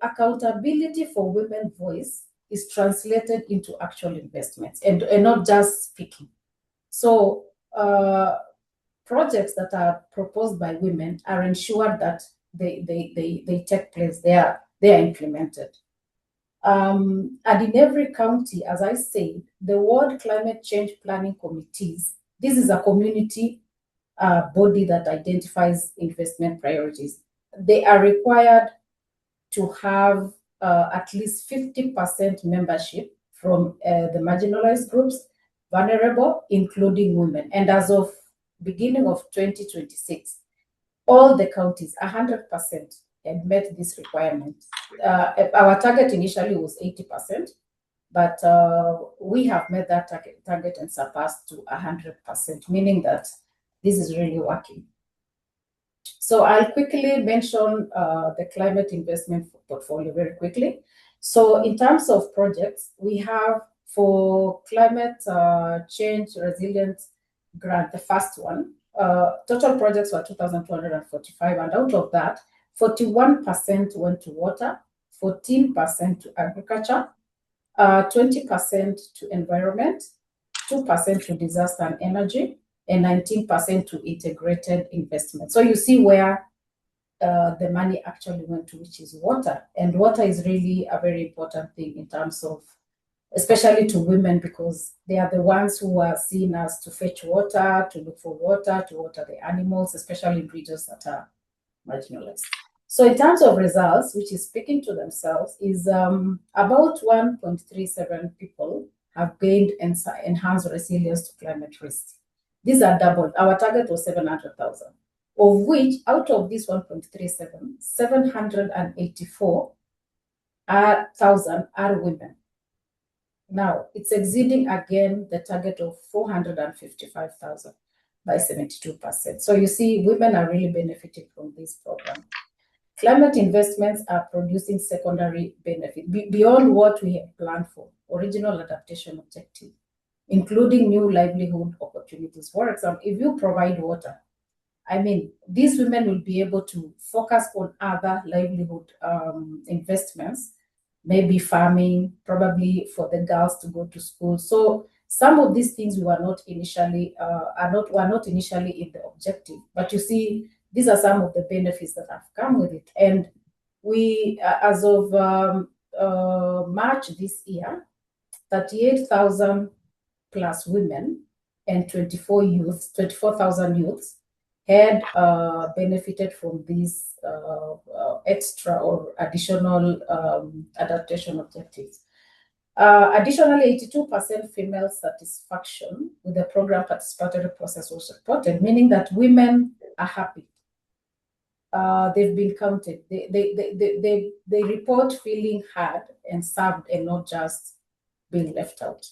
accountability for women's voice is translated into actual investments and not just speaking. So projects that are proposed by women are ensured that they take place, they are implemented. And in every county, as I said, the World Climate Change Planning Committees, this is a community body that identifies investment priorities. They are required to have at least 50% membership from the marginalized groups, vulnerable, including women. And as of beginning of 2026, all the counties, 100%, had met this requirement. Our target initially was 80%, but we have met that target and surpassed to 100%, meaning that this is really working. So I'll quickly mention the climate investment portfolio very quickly. So in terms of projects, we have for climate change resilient grant, the first one, total projects were 2,245, and out of that, 41% went to water, 14% to agriculture, 20% to environment, 2% to disaster and energy, and 19% to integrated investment. So you see where the money actually went to, which is water. And water is really a very important thing in terms of, especially to women, because they are the ones who are seen as to fetch water, to look for water, to water the animals, especially in regions that are marginalized. So in terms of results, which is speaking to themselves, is about 1.37 people have gained enhanced resilience to climate risk. These are doubled. Our target was 700,000, of which out of this 1.37, 784,000 are women. Now, it's exceeding again the target of 455,000 by 72%. So you see, women are really benefiting from this program. Climate investments are producing secondary benefit beyond what we had planned for, original adaptation objective, including new livelihood opportunities. For example, if you provide water, I mean, these women will be able to focus on other livelihood investments, maybe farming, probably for the girls to go to school. So some of these things we were not initially were not initially in the objective, but you see, these are some of the benefits that have come with it. And we, as of March this year, 38,000 plus women and 24,000 youths had benefited from these extra or additional adaptation objectives. Additionally, 82% female satisfaction with the program participatory process was reported, meaning that women are happy. They've been counted. They report feeling heard and served and not just being left out.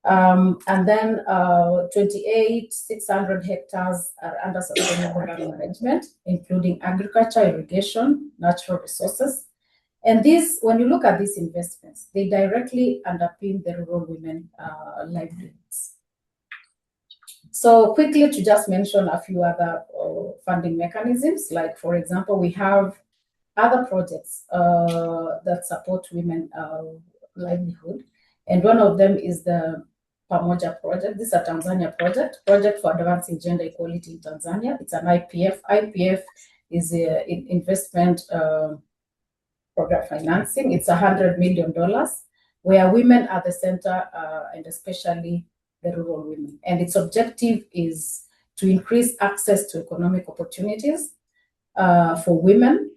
And then 28,600 hectares are under sustainable land management, including agriculture, irrigation, natural resources. And this, when you look at these investments, they directly underpin the rural women livelihoods. So quickly to just mention a few other funding mechanisms, like for example, we have other projects that support women livelihood. And one of them is the Pamoja project. This is a Tanzania project for advancing gender equality in Tanzania. It's an IPF. IPF is an investment program financing. It's $100 million, where women are the center, and especially the rural women. And its objective is to increase access to economic opportunities for women,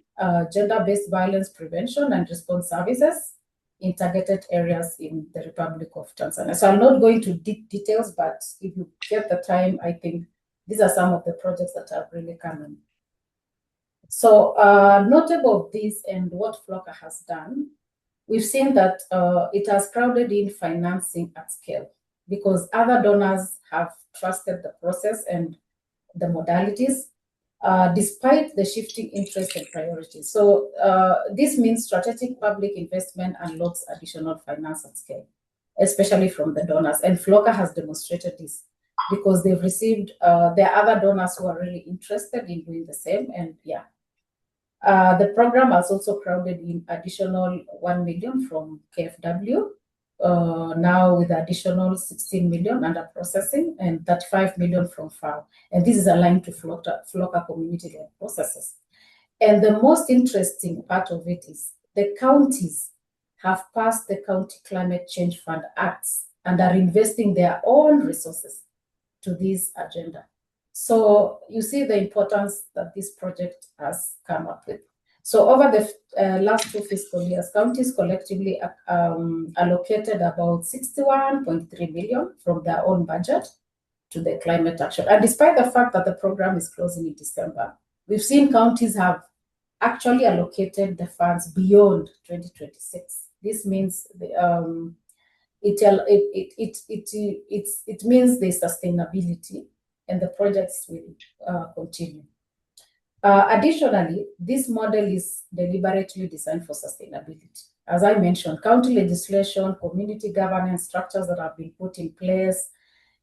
gender-based violence prevention and response services in targeted areas in the Republic of Tanzania. So I'm not going to deep details, but if you get the time, I think these are some of the projects that have really come in. So notable of this and what FLOCA has done, we've seen that it has crowded in financing at scale because other donors have trusted the process and the modalities, despite the shifting interests and priorities. So this means strategic public investment unlocks additional finance at scale, especially from the donors. And FLOCA has demonstrated this because they've received, there are other donors who are really interested in doing the same. And yeah, the program has also crowded in additional 1 million from KfW, now with additional 16 million under processing and 35 million from FAO. And this is aligned to FLOCA community-led processes. And the most interesting part of it is the counties have passed the County Climate Change Fund Acts and are investing their own resources to this agenda. So you see the importance that this project has come up with. So over the last 2 fiscal years, counties collectively allocated about 61.3 million from their own budget to the climate action. And despite the fact that the program is closing in December, we've seen counties have actually allocated the funds beyond 2026. This means it means there's sustainability and the projects will continue. Additionally, this model is deliberately designed for sustainability. As I mentioned, county legislation, community governance structures that have been put in place,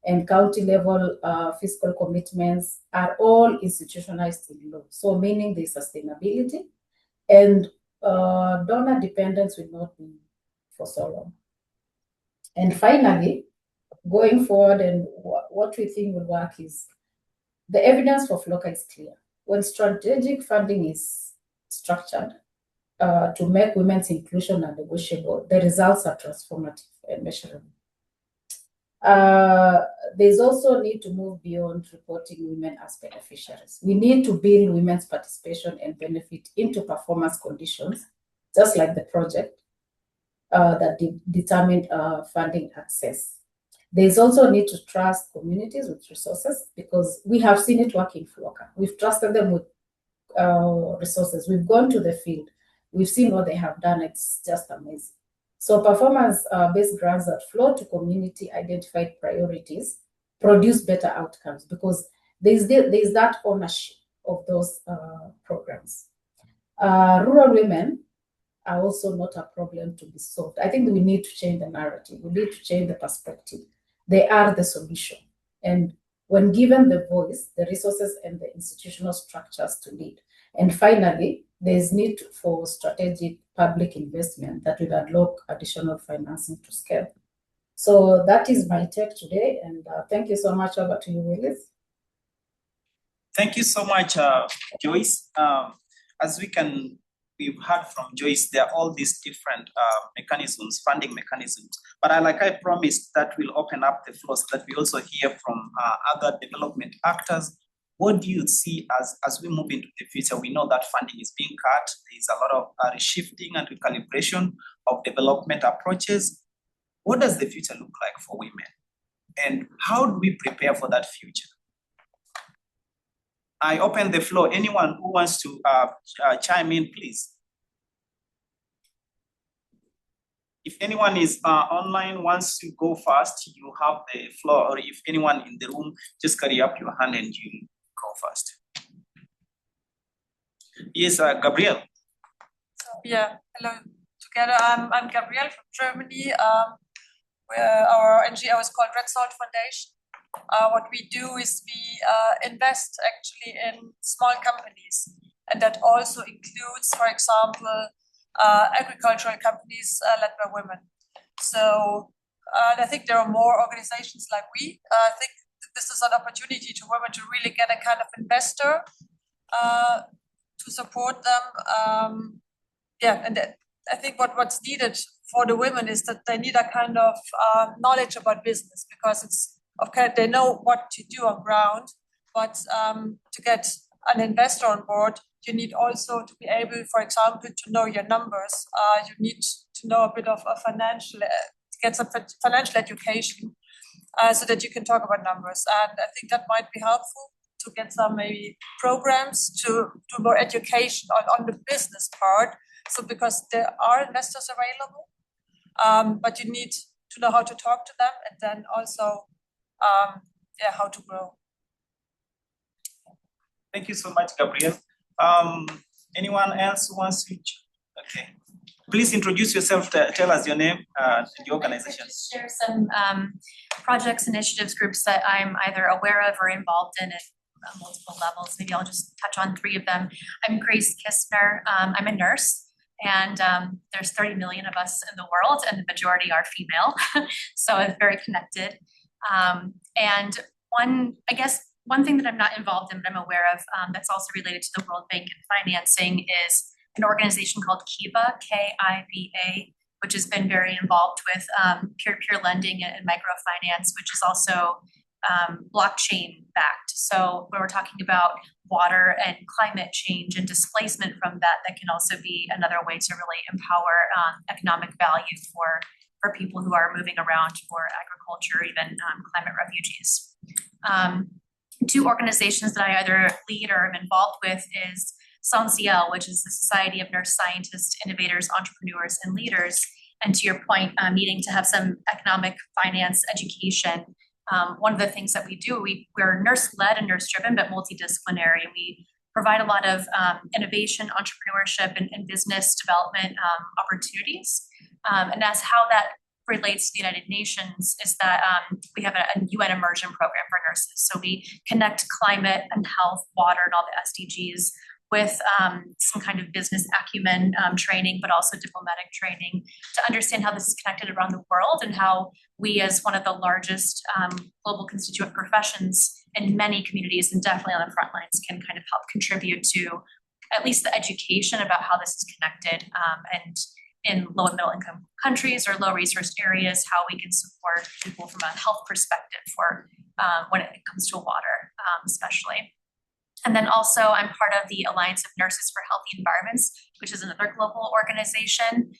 and county level fiscal commitments are all institutionalized in law. So meaning the sustainability and donor dependence will not be for so long. And finally, going forward, and what we think will work is the evidence for FLOCA is clear. When strategic funding is structured to make women's inclusion non-negotiable, the results are transformative and measurable. There's also a need to move beyond reporting women as beneficiaries. We need to build women's participation and benefit into performance conditions, just like the project that determined funding access. There's also a need to trust communities with resources, because we have seen it work in FLOCA. We've trusted them with resources. We've gone to the field. We've seen what they have done. It's just amazing. So performance-based grants that flow to community-identified priorities produce better outcomes, because there's that ownership of those programs. Rural women are also not a problem to be solved. I think we need to change the narrative. We need to change the perspective. They are the solution. And when given the voice, the resources and the institutional structures to lead. And finally, there's need for strategic public investment that will unlock additional financing to scale. So that is my take today. And thank you so much. Over to you, Willis. Thank you so much, Joyce. As we've heard from Joyce, there are all these different mechanisms, funding mechanisms. But like I promised, that will open up the floor so that we also hear from other development actors. What do you see as we move into the future? We know that funding is being cut. There's a lot of reshifting and recalibration of development approaches. What does the future look like for women? And how do we prepare for that future? I open the floor. Anyone who wants to chime in, please. If anyone is online wants to go first, you have the floor. Or if anyone in the room, just carry up your hand and you go first. Yes, Gabrielle. So, yeah, hello together. I'm Gabrielle from Germany. Our NGO is called Red Salt Foundation. What we do is we invest actually in small companies, and that also includes, for example, agricultural companies led by women. So I think there are more organizations like we. I think this is an opportunity to women to really get a kind of investor to support them. And I think what's needed for the women is that they need a kind of knowledge about business, because it's okay, they know what to do on ground, but to get an investor on board, you need also to be able, for example, to know your numbers. You need to know a bit of a financial, get some financial education so that you can talk about numbers. And I think that might be helpful to get some maybe programs to do more education on the business part. So because there are investors available, but you need to know how to talk to them, and then also how to grow. Thank you so much, Gabrielle. Anyone else who wants to? Okay. Please introduce yourself. Tell us your name and your organization. Just share some projects, initiatives, groups that I'm either aware of or involved in at multiple levels. Maybe I'll just touch on 3 of them. I'm Grace Kistner. I'm a nurse. And there's 30 million of us in the world, and the majority are female. So it's very connected. And one thing that I'm not involved in, but I'm aware of, that's also related to the World Bank and financing, is an organization called KIBA, K-I-B-A, which has been very involved with peer-to-peer lending and microfinance, which is also blockchain backed. So when we're talking about water and climate change and displacement from that, that can also be another way to really empower economic value for people who are moving around for agriculture, even climate refugees. 2 organizations that I either lead or am involved with is SONCIEL, which is the Society of Nurse Scientists, Innovators, Entrepreneurs, and Leaders. And to your point, needing to have some economic finance education. One of the things that we do, we're nurse-led and nurse-driven, but multidisciplinary. We provide a lot of innovation, entrepreneurship, and business development opportunities. And that's how that relates to the United Nations is that we have a UN immersion program for nurses. So we connect climate and health, water, and all the SDGs with some kind of business acumen training, but also diplomatic training to understand how this is connected around the world and how we as one of the largest global constituent professions in many communities and definitely on the front lines can kind of help contribute to at least the education about how this is connected and in low and middle income countries or low resource areas, how we can support people from a health perspective for when it comes to water, especially. And then also I'm part of the Alliance of Nurses for Healthy Environments, which is another global organization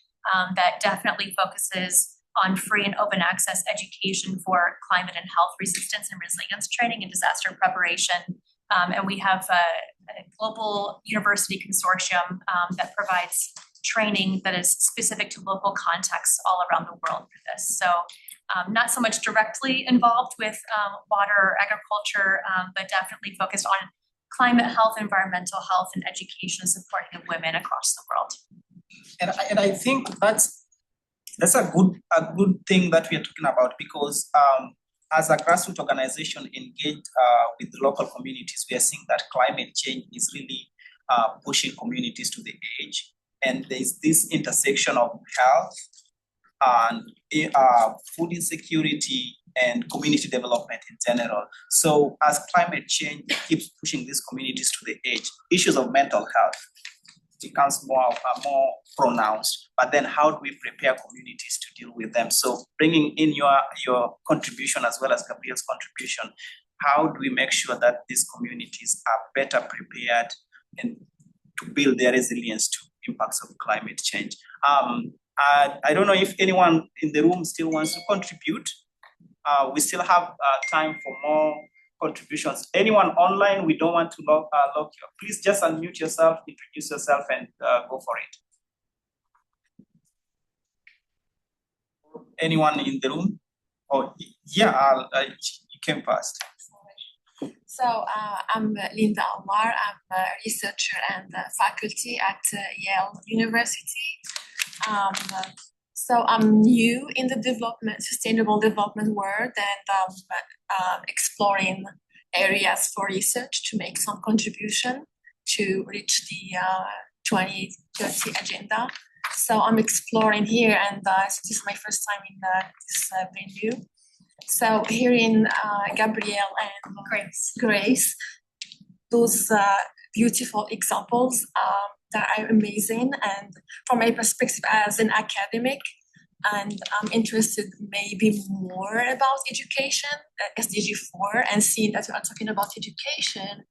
that definitely focuses on free and open access education for climate and health resistance and resilience training and disaster preparation. And we have a global university consortium that provides training that is specific to local contexts all around the world for this. So not so much directly involved with water or agriculture, but definitely focused on climate health, environmental health, and education and supporting of women across the world. And I think that's a good thing that we are talking about because as a grassroots organization engaged with the local communities, we are seeing that climate change is really pushing communities to the edge. And there's this intersection of health and food insecurity and community development in general. So as climate change keeps pushing these communities to the edge, issues of mental health becomes more pronounced. But then how do we prepare communities to deal with them? So bringing in your contribution as well as Gabriel's contribution, how do we make sure that these communities are better prepared and to build their resilience to impacts of climate change? I don't know if anyone in the room still wants to contribute. We still have time for more contributions. Anyone online, we don't want to lock you. Please just unmute yourself, introduce yourself, and go for it. Anyone in the room? Oh, yeah, you came first. So I'm Linda Almar. I'm a researcher and faculty at Yale University. So I'm new in the sustainable development world, and exploring areas for research to make some contribution to reach the 2030 agenda. So I'm exploring here, and this is my first time in this venue. So hearing Gabrielle and Grace, those beautiful examples that are amazing. And from my perspective as an academic, and I'm interested maybe more about education, SDG 4, and seeing that we are talking about education,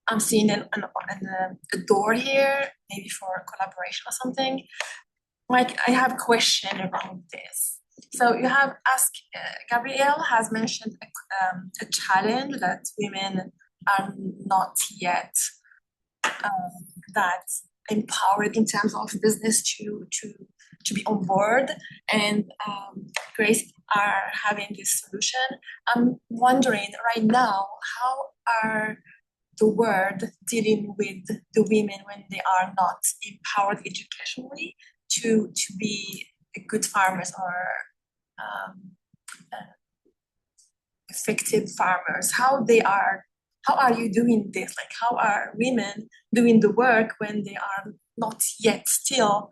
I'm seeing a door here, maybe for collaboration or something. Like, I have a question about this. So you have asked, Gabrielle has mentioned a challenge that women are not yet that empowered in terms of business to be on board, and Grace are having this solution. I'm wondering right now, how are the world dealing with the women when they are not empowered educationally to be good farmers or effective farmers? How are you doing this? Like, how are women doing the work when they are not yet still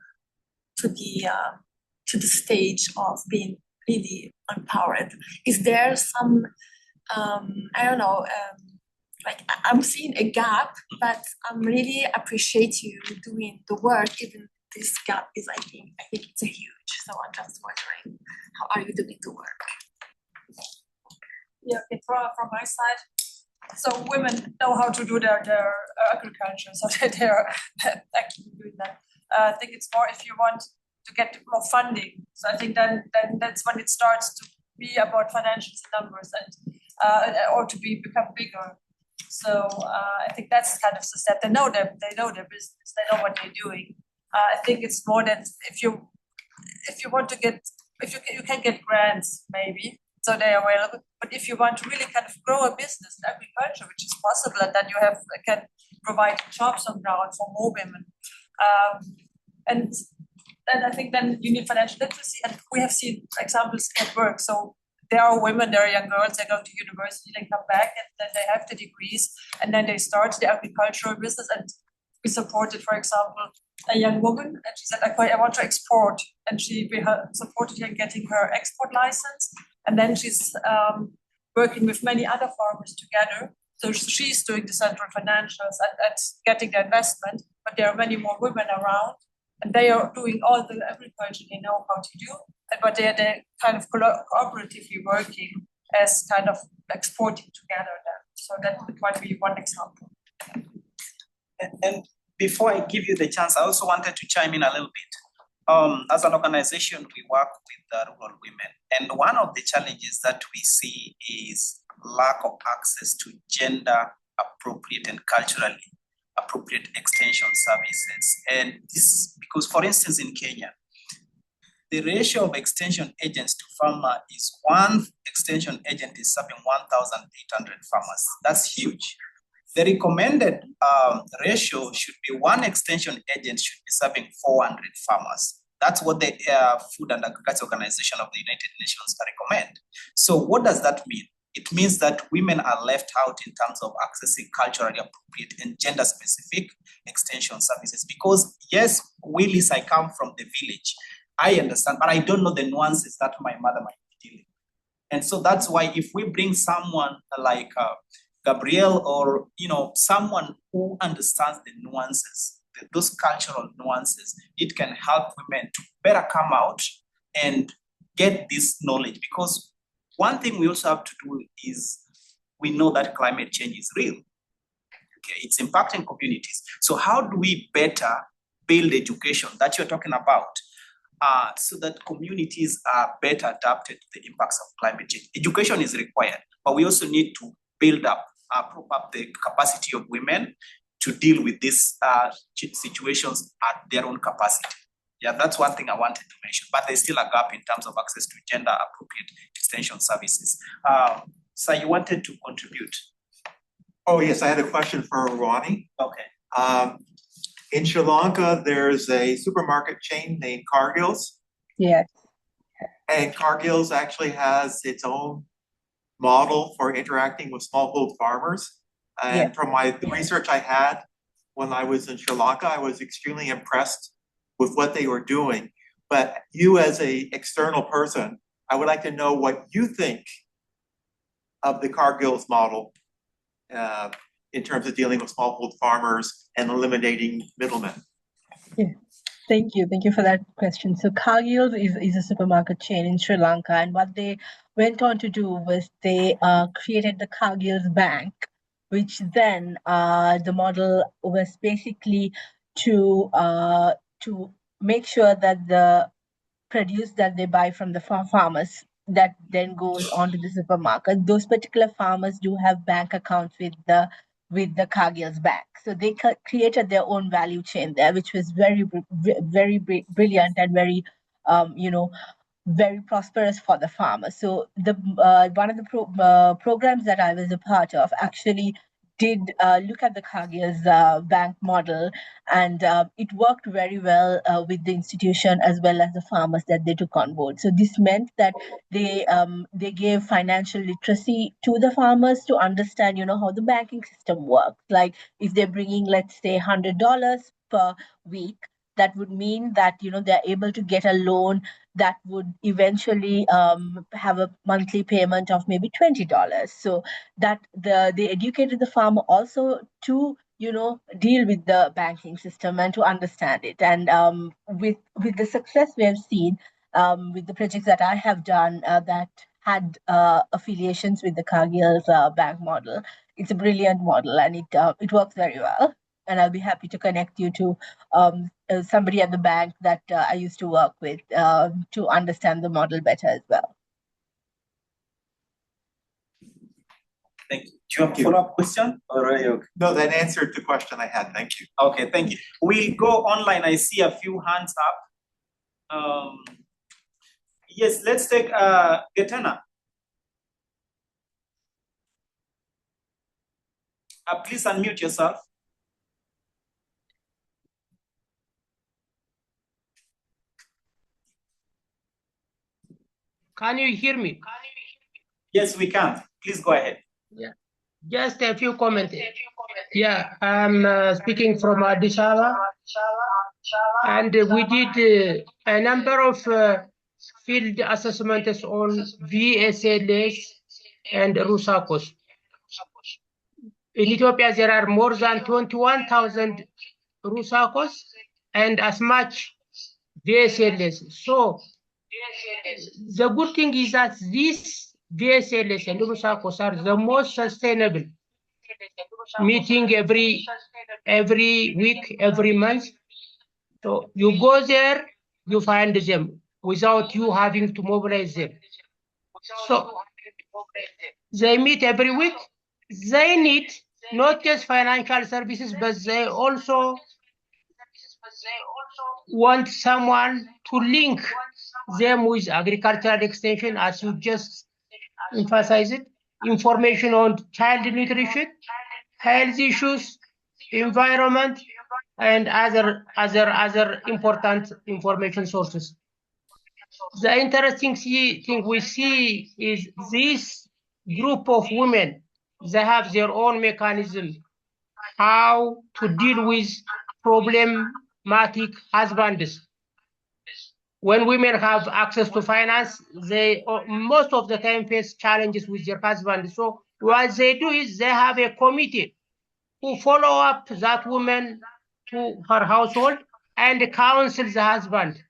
to the stage of being really empowered? Is there some I don't know, like, I'm seeing a gap, but I'm really appreciate you doing the work, even this gap is, I think it's a huge. So I'm just wondering, how are you doing the work? Yeah, from my side, so women know how to do their agriculture, so they're actually doing that. I think it's more if you want to get more funding. So I think then that's when it starts to be about financials and numbers, and or to become bigger. So I think that's kind of the step. They know their business, they know what they're doing. I think it's more that if you if you want to get, you can get grants maybe, so they are available. But if you want to really kind of grow a business in agriculture, which is possible, and then you can provide jobs on ground for more women. And then I think then you need financial literacy, and we have seen examples at work. So there are women, there are young girls, they go to university, they come back, and then they have the degrees, and then they start the agricultural business. And we supported, for example, a young woman, and she said, I want to export, and we supported her in getting her export license, and then she's working with many other farmers together. So she's doing the central financials and getting the investment, but there are many more women around, and they are doing all the agriculture they know how to do, but they're kind of cooperatively working as kind of exporting together then. So that might be one example. And before I give you the chance, I also wanted to chime in a little bit. As an organization, we work with rural women, and one of the challenges that we see is lack of access to gender appropriate and culturally appropriate extension services. And this because, for instance, in Kenya, the ratio of extension agents to farmer is one extension agent is serving 1,800 farmers. That's huge. The recommended ratio should be one extension agent should be serving 400 farmers. That's what the Food and Agriculture Organization of the United Nations recommend. So what does that mean? It means that women are left out in terms of accessing culturally appropriate and gender-specific extension services. Because yes, Willis, I come from the village. I understand, but I don't know the nuances that my mother might be dealing with. And so that's why if we bring someone like Gabrielle, or someone who understands the nuances, those cultural nuances, it can help women to better come out and get this knowledge. Because one thing we also have to do is we know that climate change is real. Okay, it's impacting communities. So how do we better build education that you're talking about, so that communities are better adapted to the impacts of climate change? Education is required, but we also need to build up, prop up the capacity of women to deal with these situations at their own capacity. Yeah, that's one thing I wanted to mention, but there's still a gap in terms of access to gender appropriate extension services. So you wanted to contribute? Oh, yes, I had a question for Ronnie. Okay. In Sri Lanka, there's a supermarket chain named Cargill's. Yes. And Cargill's actually has its own model for interacting with smallholder farmers. And from the research I had when I was in Sri Lanka, I was extremely impressed with what they were doing. But you as an external person, I would like to know what you think of the Cargill's model in terms of dealing with smallholder farmers and eliminating middlemen. Yeah. Thank you. Thank you for that question. So Cargill's is a supermarket chain in Sri Lanka, and what they went on to do was they created the Cargill's Bank, which then the model was basically to make sure that the produce that they buy from the farmers that then goes on to the supermarket, those particular farmers do have bank accounts with the Cargill's Bank. So they created their own value chain there, which was very brilliant and very very prosperous for the farmer. So the one of the programs that I was a part of actually did look at the Cargill's bank model, and it worked very well with the institution as well as the farmers that they took on board. So this meant that they gave financial literacy to the farmers to understand, how the banking system works. Like if they're bringing, let's say, $100 per week, that would mean that they're able to get a loan that would eventually have a monthly payment of maybe $20. So that they educated the farmer also to deal with the banking system and to understand it. And with the success we have seen with the projects that I have done that had affiliations with the Cargill's bank model, it's a brilliant model, and it works very well. And I'll be happy to connect you to somebody at the bank that I used to work with to understand the model better as well. Thank you. Do you have a follow-up question? Or are you okay? No, that answered the question I had. Thank you. Okay, thank you. We'll go online. I see a few hands up. Yes, let's take Getana. Please unmute yourself. Can you hear me? Yes, we can. Please go ahead. Yeah, just a few comments. Yeah, I'm speaking from Addis Ababa, and we did a number of field assessments on VSLS and Rusakos. In Ethiopia, there are more than 21,000 Rusakos and as much VSLS. So the good thing is that these VSLS and Rusakos are the most sustainable, meeting every week, every month. So you go there, you find them without you having to mobilize them. So they meet every week. They need not just financial services, but they also want someone to link them with agricultural extension, as you just emphasized it, information on child nutrition, health issues, environment, and other important information sources. The interesting thing we see is this group of women, they have their own mechanism how to deal with problematic husbands. When women have access to finance, they most of the time face challenges with their husband. So what they do is they have a committee who follow up that woman to her household and counsel the husband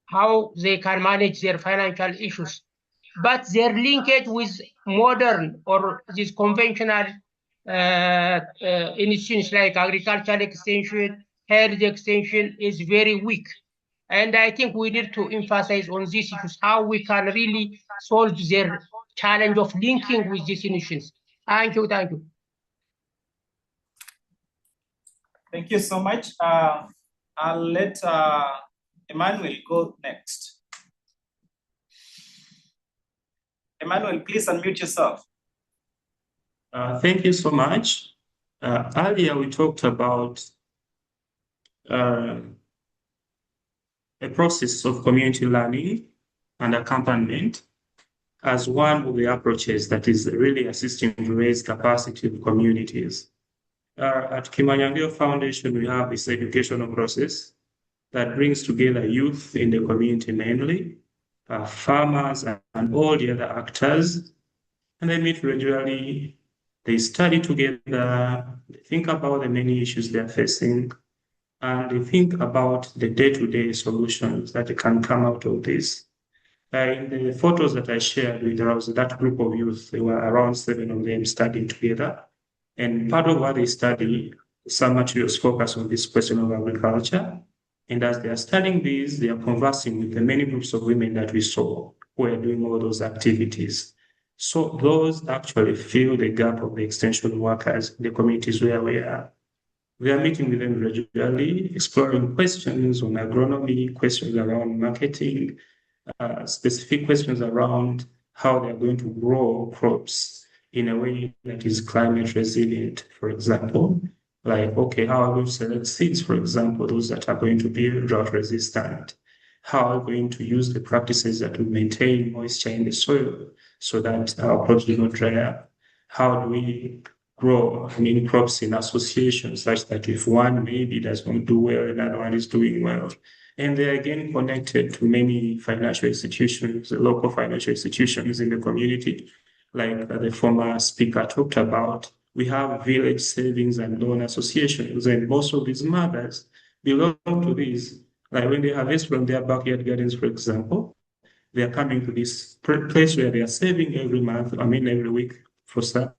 how they can manage their financial issues. But their linkage with modern or these conventional institutions like agricultural extension, health extension is very weak. And I think we need to emphasize on these issues, how we can really solve their challenge of linking with these institutions. Thank you, thank you. Thank you so much. I'll let Emmanuel go next. Emmanuel, please unmute yourself. Thank you so much. Earlier we talked about a process of community learning and accompaniment as one of the approaches that is really assisting to raise capacity of communities. At Kimanyangio Foundation, we have this educational process that brings together youth in the community mainly, farmers and all the other actors, and they meet regularly, they study together, they think about the many issues they're facing, and they think about the day-to-day solutions that can come out of this. In the photos that I shared with that group of youth, there were around 7 of them studying together. And part of what they study, some materials focus on this question of agriculture. And as they are studying these, they are conversing with the many groups of women that we saw who are doing all those activities. So those actually fill the gap of the extension workers in the communities where we are. We are meeting with them regularly, exploring questions on agronomy, questions around marketing, specific questions around how they're going to grow crops in a way that is climate resilient, for example. Like, okay, how are we going to select seeds, for example, those that are going to be drought resistant? How are we going to use the practices that will maintain moisture in the soil so that our crops do not dry up? How do we grow, crops in association such that if one maybe does not do well, another one is doing well? And they're again connected to many financial institutions, local financial institutions in the community, like the former speaker talked about. We have village savings and loan associations, and most of these mothers belong to these. Like when they harvest from their backyard gardens, for example, they are coming to this place where they are saving every month, every week for some.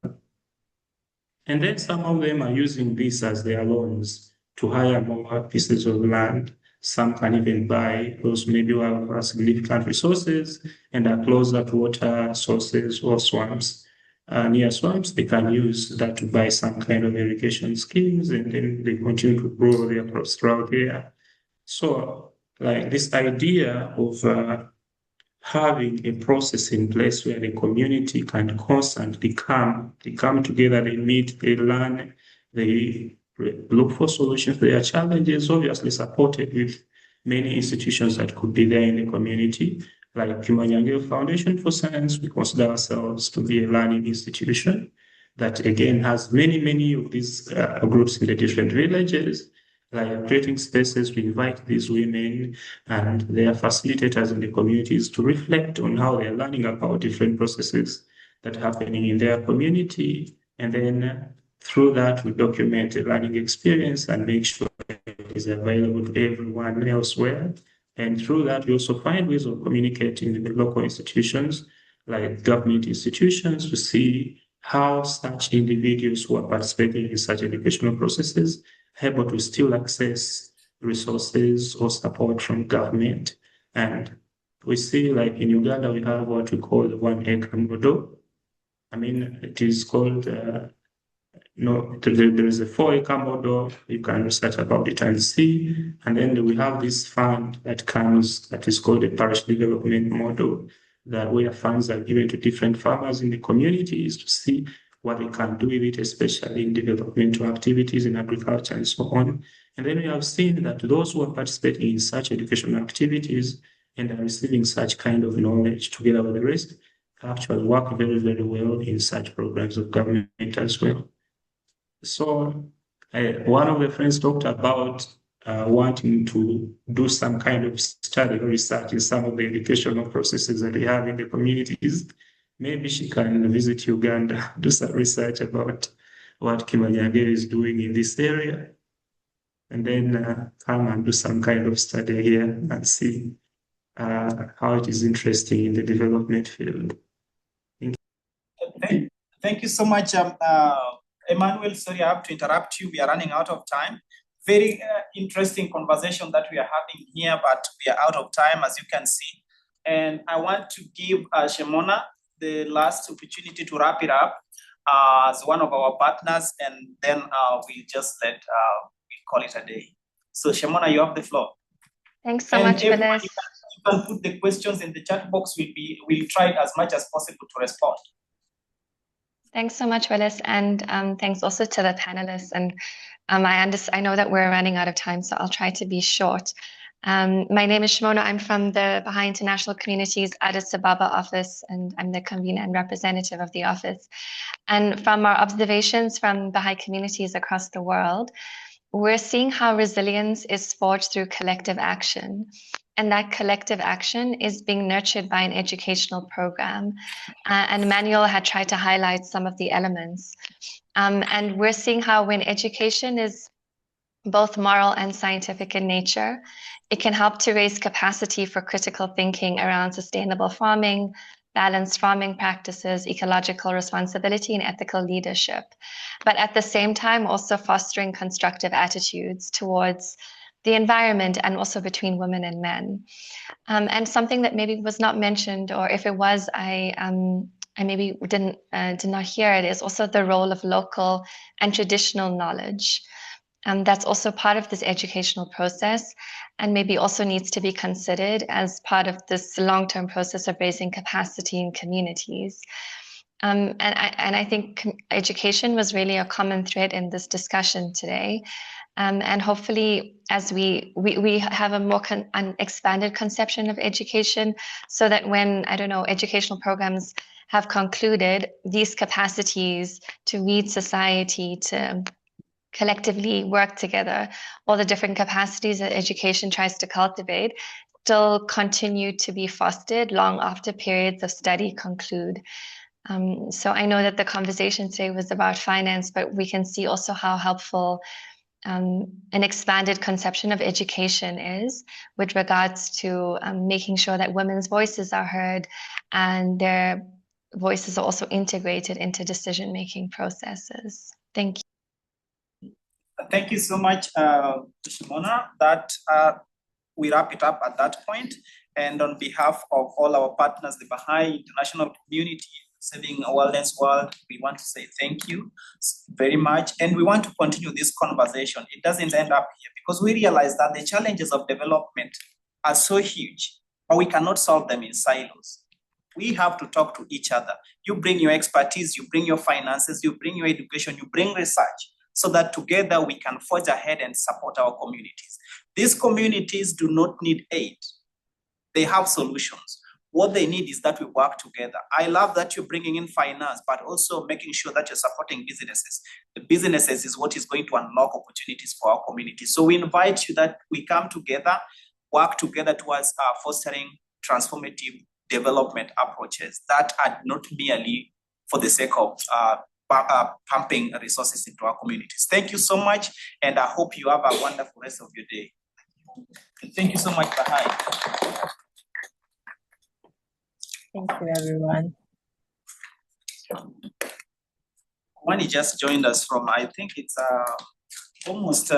And then some of them are using this as their loans to hire more pieces of land. Some can even buy those maybe who have significant resources and are closer to water sources or swamps. Near swamps, they can use that to buy some kind of irrigation schemes, and then they continue to grow their crops throughout the year. So like this idea of having a process in place where the community can constantly come together, they meet, they learn, they look for solutions. There are challenges, obviously supported with many institutions that could be there in the community. Like Kimanyangeo Foundation for Science, we consider ourselves to be a learning institution that again has many of these groups in the different villages, like creating spaces to invite these women and their facilitators in the communities to reflect on how they're learning about different processes that are happening in their community. And then through that, we document the learning experience and make sure it is available to everyone elsewhere. And through that, we also find ways of communicating with the local institutions, like government institutions, to see how such individuals who are participating in such educational processes are able to still access resources or support from government. And we see, like in Uganda, we have what we call the 1 acre model. I mean, it is called there is a 4 acre model. You can research about it and see. And then we have this fund that comes that is called the parish development model, that where funds are given to different farmers in the communities to see what they can do with it, especially in developmental activities in agriculture and so on. And then we have seen that those who are participating in such educational activities and are receiving such kind of knowledge together with the rest actually work very well in such programs of government as well. So one of the friends talked about wanting to do some kind of study or research in some of the educational processes that we have in the communities. Maybe she can visit Uganda, do some research about what Kimanyangeo is doing in this area, and then come and do some kind of study here and see how it is interesting in the development field. Thank you so much, Emmanuel. Sorry, I have to interrupt you. We are running out of time. Very interesting conversation that we are having here, but we are out of time, as you can see. And I want to give Shemona the last opportunity to wrap it up as one of our partners, and then we'll just let we call it a day. So Shemona, you have the floor. Thanks so much, Willis. You can put the questions in the chat box. We'll try as much as possible to respond. Thanks so much, Willis, and thanks also to the panelists. And I know that we're running out of time, so I'll try to be short. My name is Shimona. I'm from the Baha'i International Community's Addis Ababa office, and I'm the convener and representative of the office. And from our observations from Baha'i communities across the world, we're seeing how resilience is forged through collective action. And that collective action is being nurtured by an educational program. And Emmanuel had tried to highlight some of the elements. And we're seeing how when education is both moral and scientific in nature, it can help to raise capacity for critical thinking around sustainable farming, balanced farming practices, ecological responsibility, and ethical leadership. But at the same time, also fostering constructive attitudes towards the environment and also between women and men. And something that maybe was not mentioned, or if it was, I maybe did not hear it, is also the role of local and traditional knowledge. That's also part of this educational process, and maybe also needs to be considered as part of this long-term process of raising capacity in communities. And I think education was really a common thread in this discussion today. And hopefully, as we have a more an expanded conception of education, so that when, educational programs have concluded, these capacities to read society, to collectively work together, all the different capacities that education tries to cultivate, still continue to be fostered long after periods of study conclude. So I know that the conversation today was about finance, but we can see also how helpful an expanded conception of education is with regards to making sure that women's voices are heard and their voices are also integrated into decision-making processes. Thank you. Thank you so much, Shimona. That we wrap it up at that point. And on behalf of all our partners, the Baha'i International Community, Saving a Wilderness World, we want to say thank you very much. And we want to continue this conversation. It doesn't end up here, because we realize that the challenges of development are so huge, but we cannot solve them in silos. We have to talk to each other. You bring your expertise, you bring your finances, you bring your education, you bring research, so that together we can forge ahead and support our communities. These communities do not need aid. They have solutions. What they need is that we work together. I love that you're bringing in finance, but also making sure that you're supporting businesses. The businesses is what is going to unlock opportunities for our community. So we invite you that we come together, work together towards fostering transformative development approaches that are not merely for the sake of pumping resources into our communities. Thank you so much, and I hope you have a wonderful rest of your day. Thank you so much, Bahai. Thank you, everyone. Wani just joined us from, I think it's almost